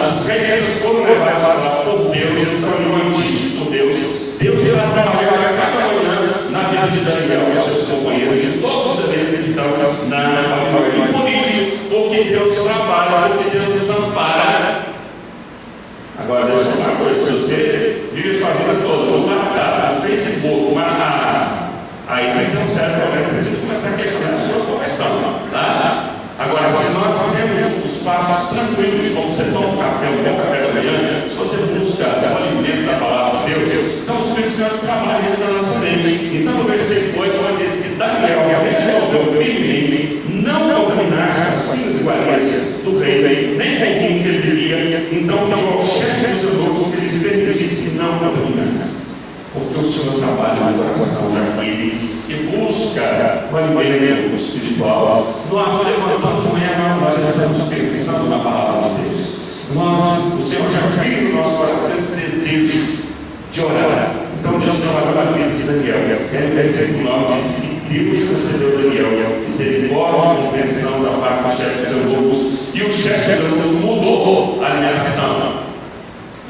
Os reis foram levados para lá por Deus, eles estão mantidos por Deus. Deus vai trabalhar cada manhã na vida de Daniel e seus companheiros, de todos os eventos que estão na Babilônia. E por isso, porque Deus trabalha, porque Deus nos ampara. Agora, deixa eu falar uma coisa: se você vive sua vida toda no WhatsApp, no Facebook, aí você não serve para você precisa começar a questionar a sua conversão. Tá? Agora, se nós temos os passos tranquilos, como você toma um café, um bom café da manhã, se você busca o alimento da palavra de Deus, então o Espírito Santo trabalha isso na nossa mente. Então, no versículo 8, quando diz que Daniel resolveu firmemente não contaminar-se com as finas iguarias do rei, nem com o vinho que ele bebia. Então, o chefe dos eunucos que lhes permitisse não contaminar-se. Porque o Senhor trabalha no coração daquele que busca o alimento espiritual. Nós levantamos de manhã, nós já estamos pensando na palavra de Deus. O Senhor já cria no nosso coração esse desejo de orar. Então Deus trabalhou na vida de Daniel. No versículo 9 diz que Deus concedeu a Daniel misericórdia e compreensão da parte do chefe dos eunucos. E o chefe dos eunucos mudou a alimentação.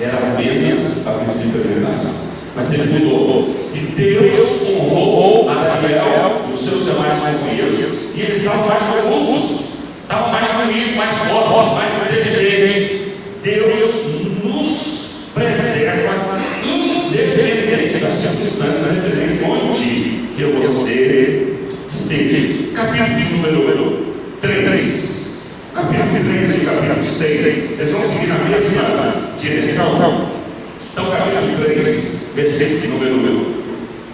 Era apenas a princípio da alimentação. Mas ele mudou. E Deus honrou a Daniel e os seus demais companheiros. E eles estavam mais robustos, estavam mais bonitos, mais fortes, mais inteligentes. Deus nos preserva, independente das circunstâncias, independente onde que você esteja. Capítulo número 3. Capítulo 3 e capítulo 6. Eles vão seguir na mesma direção. Então, capítulo 3. Versículo número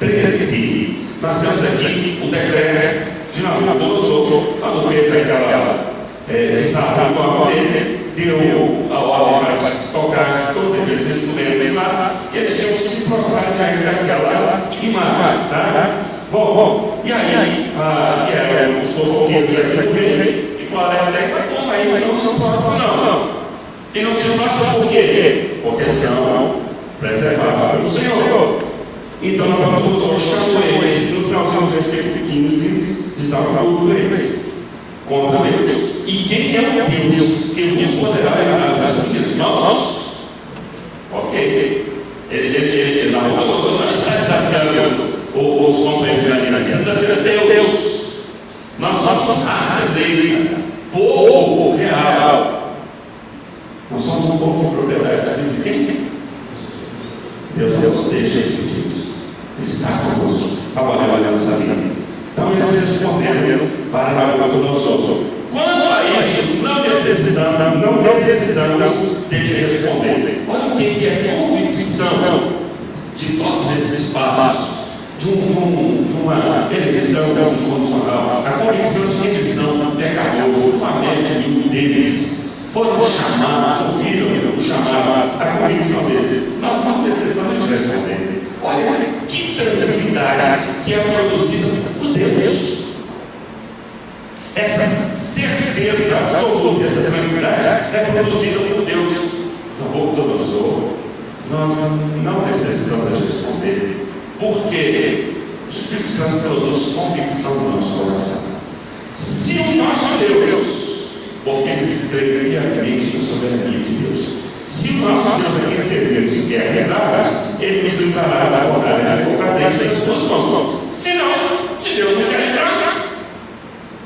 13. Nós temos aqui o decreto de Nabucodonosor, quando fez aquela estátua dele, deu a ordem para que tocasse todos aqueles instrumentos lá, e eles tinham se prostrado diante daquela imagem. Tá? Bom, e aí vieram os fofoqueiros aqui do rei e falaram: como aí não se prostra, não. E não se prostra por quê? Porque são preservados pelo Senhor. Então, Nabucodonosor chamou eles, no finalzinho do versículo 15, diz algo eles contra Deus. E quem é o Deus que vos poderá levar das minhas mãos? Ok. Nabucodonosor não está desafiando os companheiros ali, ele está desafiando Deus. Nós somos raças dele, povo real. Nós somos um povo de propriedade da vida de quem? Deus nos deixa divididos. Ele está conosco, trabalhando nessa vida. Então eles responderam para Nabucodonosor: quanto a isso, não necessitamos de te responder. Olha o que é a convicção de todos esses passos de uma eleição incondicional. A convicção de que eles são pecadores, uma média deles foram chamados, ouviram o chamado, a convicção deles. Nós não precisamos de responder. Olha que tranquilidade que é produzida por Deus. Essa certeza absoluta, essa tranquilidade é produzida por Deus. Nabucodonosor nós não necessitamos responder, porque o Espírito Santo produz convicção no nosso coração. Se o nosso Deus, porque ele se previamente na soberania de Deus, se o nosso Deus a quem servimos quer livrar-nos, ele nos livrará da vontade de focar dentro das suas mãos. Se não, se Deus não quer livrar,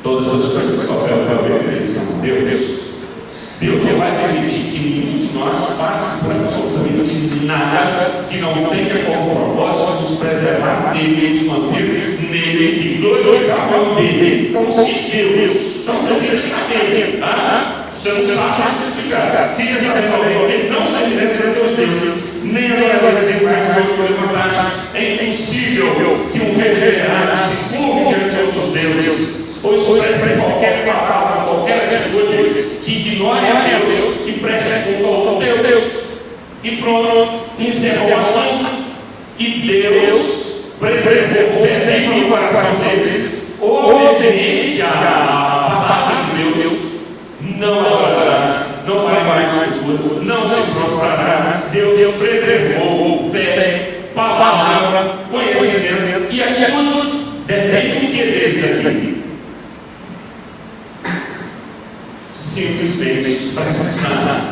todas as coisas cooperam para o bem daqueles que amam Deus. Deus não vai permitir que nenhum de nós passe por absolutamente nada que não tenha como propósito nos preservar dele, nos manter nele e glorificar o nome dele. Então, se Deus, então você fica sabendo, você não sabe explicar, fica sabendo alguém que não se quiser dizer Deus deuses, nem agora dizer que é impossível que um regenerado se curve diante de outros deuses, ou expresse qualquer palavra, qualquer atitude que ignore a Deus e preste culto a outro Deus. E pronto, encerrou o assunto. E Deus preservou dentro do coração deles obediência à palavra de Deus. Não adorarás, não farás cultura, não se prostrará. Deus preservou fé, palavra, conhecimento e atitude. Depende do que deles aqui. Simplesmente expressão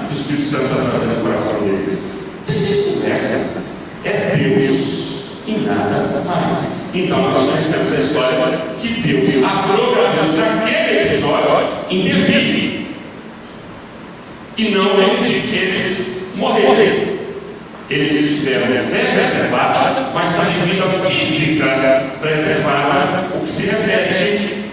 do Espírito Santo está trazendo no coração deles. Tem conversa. É Deus e nada mais. Então nós conhecemos a história que Deus aprova a Deus naquele episódio intervir e não permitir que eles morressem. Eles tiveram fé preservada, mas também vida física preservada, o que se repete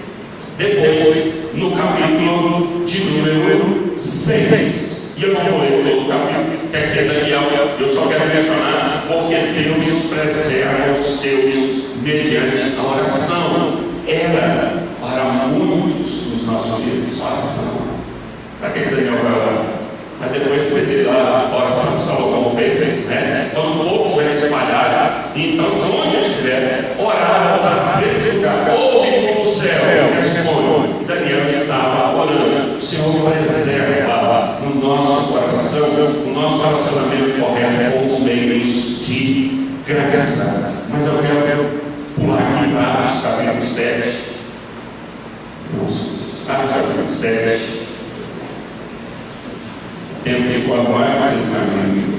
depois no capítulo de número 6. E eu não vou ler todo o capítulo, que aqui é Daniel, eu só quero mencionar porque Deus preserva os seus mediante a oração. Era para muitos dos nossos dias oração. Para que Daniel vai orar? Mas depois você vê lá a oração que Salomão fez, né? Quando o povo estiver espalhado, então de onde estiver, orar para esse lugar, ouve como o céu responde. Daniel estava orando. O Senhor preserva no nosso coração o nosso relacionamento correto com os meios de graça. Mas eu quero pular aqui para Atos capítulo 7. Atos capítulo 7. Tempo de quatro mais, vocês imaginam.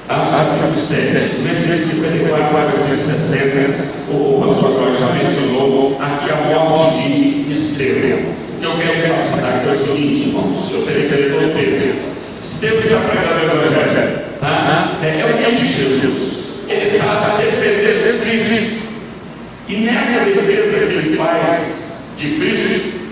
Atos 7, versículo 54, versículo 60. O pastor Jorge já mencionou aqui a morte de Estevão. Eu quero enfatizar que é o seguinte, irmãos, eu terei que ler todo o texto. Estevão está pregando o Evangelho, é o nome de Jesus. Ele está defendendo Cristo. E nessa defesa que ele faz de Cristo,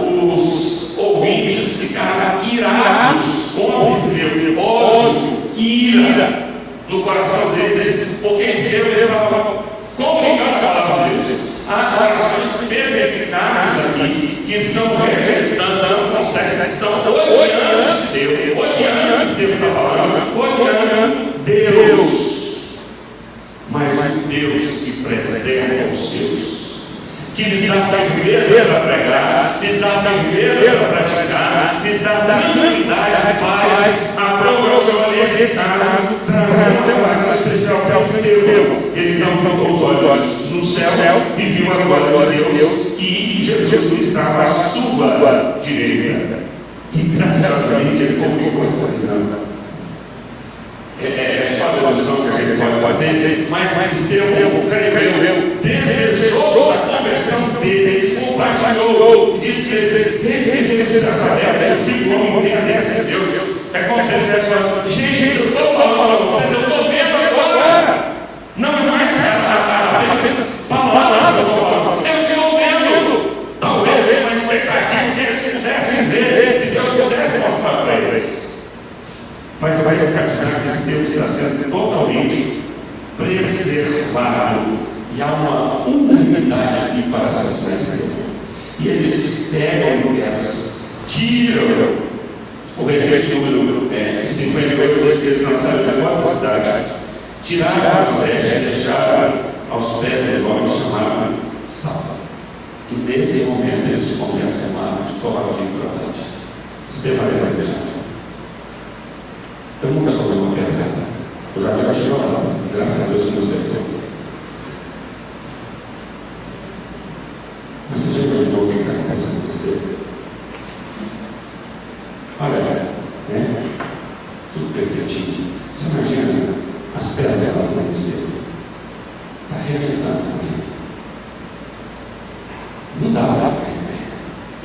os ouvintes ficaram irados com Estevão, ódio e ira no coração deles, porque Estevão estava comunicando a palavra de Deus. Há orações petrificadas aqui que estão rejeitando, não conseguem, estão odiando Estevão, odiando Estevão está falando, odiando Deus, mas o Deus que preserva os seus, que lhes dá firmeza para pregar, lhes dá firmeza para praticar, lhes dá tranquilidade, paz, aprova o Senhor nesse caso, trazendo uma oração especial para Estevão. Ele não ficou os olhos no céu e viu a glória de Deus, e Jesus estava à sua direita. E graciosamente ele comunicou essa visão. É só a devoção que a gente pode fazer, mas Estevão creio, desejou a conversão deles, compartilhou, disse que eles receberam os sacerdotes, eu fico como obediência a Deus. É como se eles dissessem, gente, eu estou falando com vocês, eu estou vendo agora. Não é mais apenas palavras que eu estou falando, eu estou vendo. Talvez uma expectativa que eles pudessem ver, que Deus pudesse mostrar para eles. Mas eu quero enfatizar que esse Deus está sendo totalmente preservado. E há uma unanimidade aqui para essas coisas. E eles pegam elas, tiram. O versículo número 58 diz que eles lançaram fora da cidade, tiraram as vestes e deixaram aos pés do homem chamado Saulo. E nesse momento eles começam a chamar de covardia e crueldade. Estevão é verdade. com essa tristeza. Olha, tudo perfeitinho. Você imagina as pedras da tristeza? Está arrebentando também. Não dá para ficar em pé.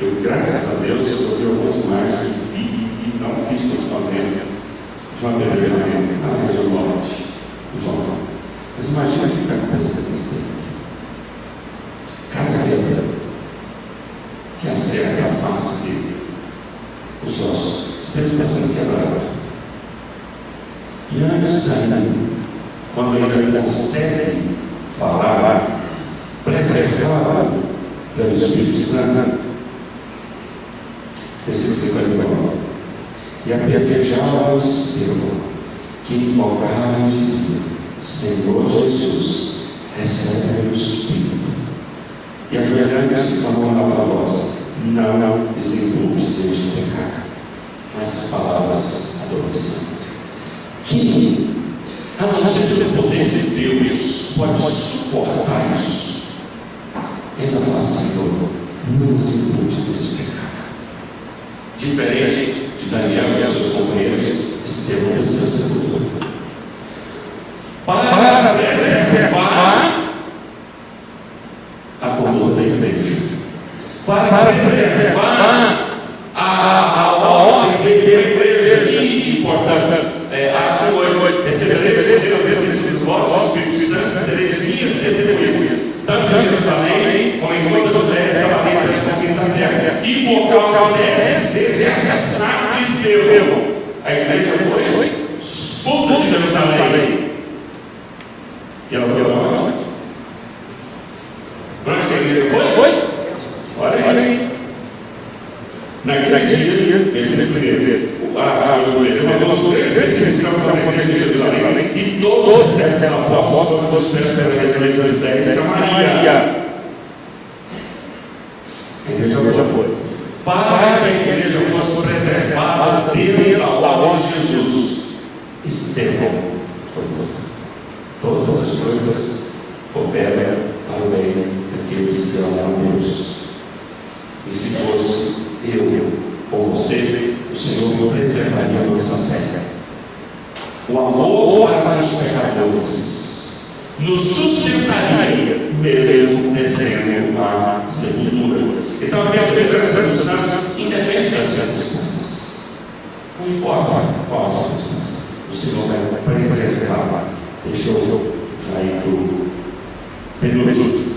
Eu, graças a Deus, eu vi algumas imagens de vídeo e não quis continuar vendo de uma beleza na região norte do João. Mas imagina o que acontece com essa tristeza. Cada pedra que acerta a face dele, os ossos, estamos pensando quebrado. E antes ainda, quando ele consegue falar, preservado pelo Espírito Santo, versículo 59, e apedrejava-os que invocavam e diziam: Senhor Jesus, recebe o Espírito. E ajoelhando-se clamou na voz: não lhes indultes este pecado. Com essas palavras adormecidas. Que, a não ser pelo poder de Deus, pode suportar isso. Ele vai falar: Senhor, não lhes indultes este pecado. Diferente de Daniel e seus companheiros, Estevão desceu a sepultura. Para preservar a conduta da igreja, para preservar a ordem da igreja e, portanto, recebereis os vossos Espíritos Santos, sereis minhas testemunhas, tanto em Jerusalém como em toda a Judéia e Samaria, até os confins da terra. E por causa desse assassinato de Estevão, a igreja foi expulsa de Jerusalém. E ela foi para onde? Para onde que a igreja foi? Olha aí. Naquele dia, esse levantou sua perseguição contra a igreja de Jerusalém, e todos os apóstolos foram dispersos pela região da Judéia e Samaria. A igreja já foi. Para que a igreja fosse preservada dentro da ordem de Jesus, Estevão foi morto. Todas as coisas cooperam para o bem daqueles que amam Deus. E se fosse eu ou você, o Senhor preservaria a nossa fé. O amor para os pecadores nos sustentaria, mesmo descendo a sepultura. Então, a perseverança dos santos independe das circunstâncias. Não importa qual a circunstância, o Senhor vai preservar. Deixa eu já ir para o penúltimo.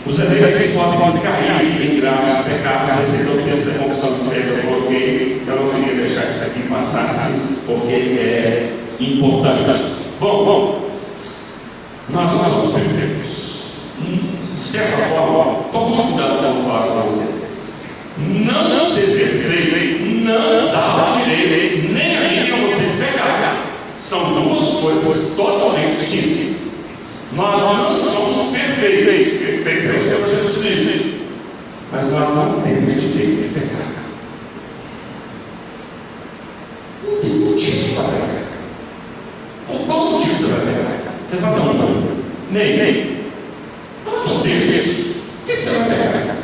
Os eleitos podem cair em graves pecados. Esse é o texto da confissão de fé que eu coloquei. Eu não queria deixar isso aqui passasse, porque é importante. Bom, nós não somos perfeitos. De certa forma, tome cuidado quando eu falar com vocês. Não ser perfeito não dá o direito nem a mim nem a você de pecar. São duas coisas totalmente distintas. Nós não somos perfeitos. Perfeito é o Senhor Jesus Cristo. Mas nós não temos direito de pecar. Não tem motivo para pecar. Por qual motivo você vai pecar? Levanta a mão. Nem. Não tem isso. Por que você vai pecar?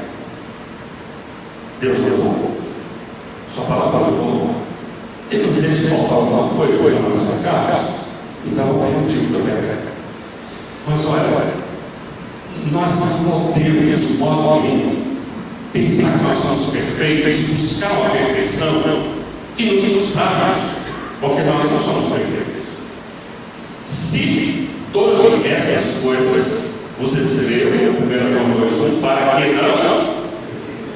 Deus levou. Sua palavra levou. Ele nos deixa faltar alguma coisa na nossa casa. Então não tem motivo para pecar. Mas olha, nós não podemos de modo algum pensar que nós somos perfeitos, buscar a perfeição e nos frustrarmos, porque nós não somos perfeitos. Se todas essas coisas você escreveu em 1 João 2:1, para que não,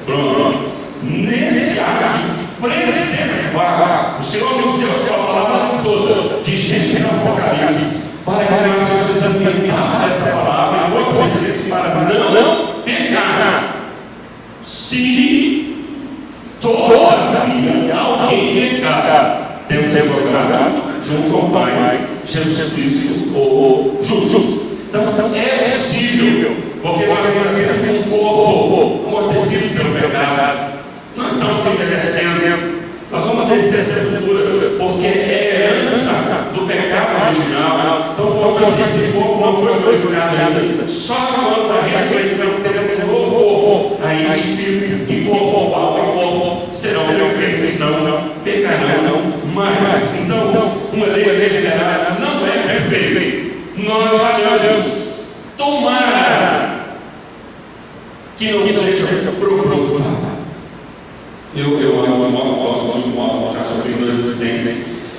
pronto, nesse ato de preservar, o Senhor nos deu a sua palavra toda, de Gênesis ao Apocalipse, para que nós sejamos alimentados dessa palavra e fortalecidos para não pecar. Se todavia alguém pecar, temos advogado junto ao Pai, Jesus Cristo, o justo. Então é possível, porque nós temos um corpo amortecido pelo pecado. Nós estamos envelhecendo. Nós vamos vencer essa sepultura, porque é herança do pecado original. Então, quando esse corpo não foi glorificado ainda, só quando a ressurreição teremos um novo corpo, em espírito, em corpo, alma e corpo, serão perfeitos, não pecarão mais. Então, uma lei regenerada não é perfeita. Nós falhamos. Tomara que não seja proposital. Eu gosto muito de moto, já sofri 2 acidentes.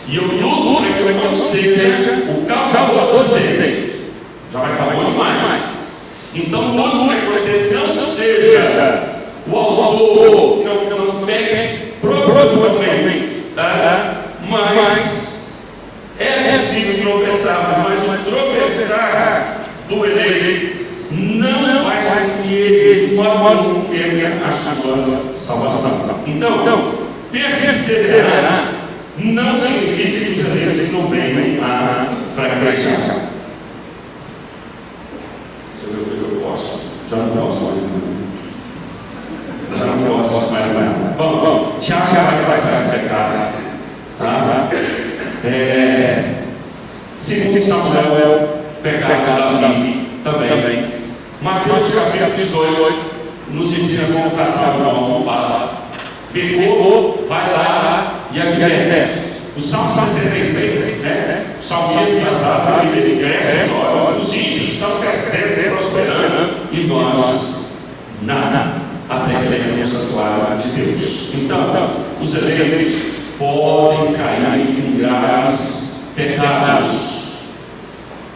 E eu luto para que eu não seja o causador do acidente. Já vai estar bom demais. Então, luto para que você não seja o autor, não pegue propositalmente. Mas é possível tropeçar, mas o tropeçar do eleito não faz com que ele, de modo perca a sua salvação. Então, perseverar não significa que os eleitos não venham a fraquejar. Eu posso, já não posso mais. Já não posso mais nada. Bom, Tiago vai para pecar. Segundo Samuel, pecado de Davi também. Mateus capítulo 18 nos ensina como tratar o mal. Pecou, vai lá e adverte. O Salmo 73, o salmista ele cresce os olhos, os ímpios estão crescendo, prosperando, e nós nada, até que ele é o santuário de Deus. Então, os eleitos podem cair em graves pecados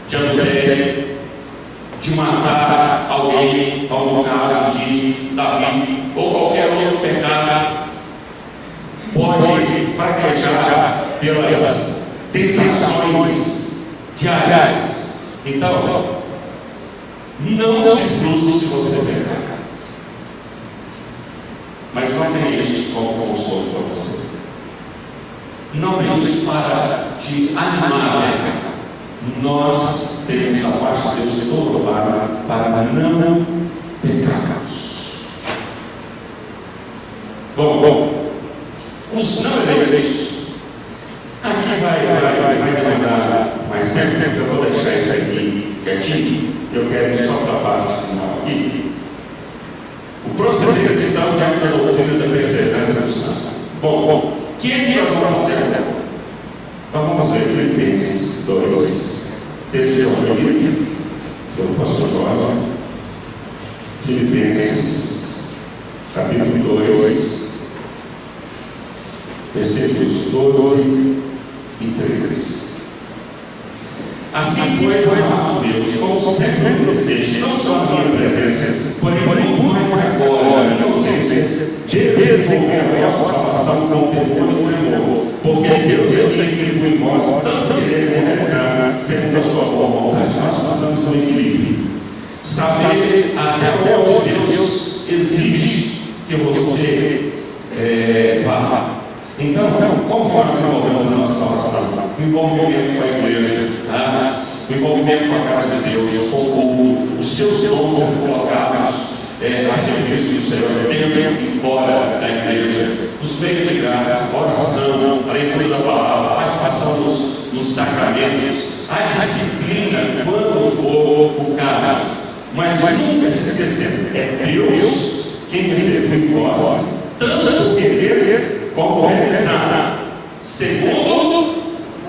de adultério, de matar alguém, como no caso de Davi, ou qualquer outro pecado, pode fraquejar pelas tentações diárias. Então, não se frustre se você pecar, mas não tenha isso como consolo para você. Não tem isso para te animar a pecar. Nós temos da parte de Deus todo para não pecarmos. Bom, os não eleitos, aqui vai demandar mais tempo, eu vou deixar isso aqui quietinho, eu quero ir só para a parte final aqui. O proceder cristão diante da doutrina da perseverança do santo. Bom, o que é que nós vamos fazer agora? Então vamos ver Filipenses 2. Texto de Filipe, que eu posso falar. Filipenses, capítulo 2, versículos 12 e 13. Assim foi, amados meus, como sempre desejo, não só a minha presença, porém muito mais agora, a minha ausência, desenvolver a vossa salvação com temor e tremor, porque Deus é quem vive em vós, tanto querer como realizar, segundo a sua boa vontade. Nós passamos no equilíbrio. Saber até onde Deus exige que você vá. Então, como nós envolvemos a nossa salvação? O envolvimento com a igreja, o envolvimento com a casa de Deus, com os seus dons sendo colocados a serviço do Senhor, dentro e fora da igreja, os meios de graça, oração, a leitura da palavra, a participação nos sacramentos, a disciplina, quando for o caso. Mas nunca se esquecer, é Deus quem vive em vós, tanto querer como realizar, segundo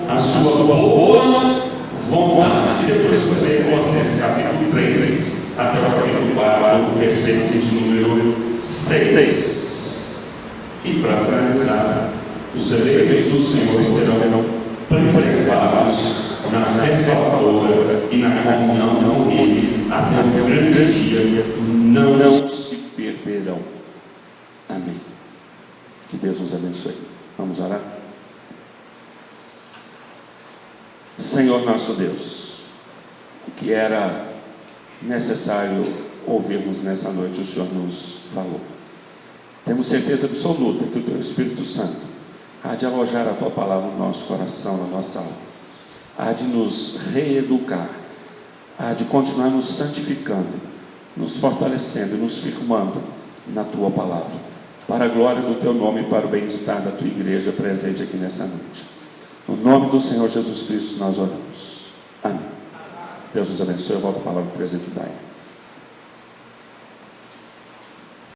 a sua boa vontade. E depois você vê Colossenses capítulo 3, até o capítulo 4, versículo de número 6. E para finalizar, os eleitos do Senhor serão preservados na fé salvadora e na comunhão com Ele até o grande dia, não se perderão. Amém. Que Deus nos abençoe. Vamos orar? Senhor nosso Deus, o que era necessário ouvirmos nessa noite, o Senhor nos falou. Temos certeza absoluta que o Teu Espírito Santo há de alojar a Tua palavra no nosso coração, na nossa alma, há de nos reeducar, há de continuar nos santificando, nos fortalecendo e nos firmando na Tua palavra, para a glória do Teu nome e para o bem-estar da Tua igreja presente aqui nessa noite. No nome do Senhor Jesus Cristo nós oramos. Amém. Deus nos abençoe. Eu volto a palavra para o presidente Daí.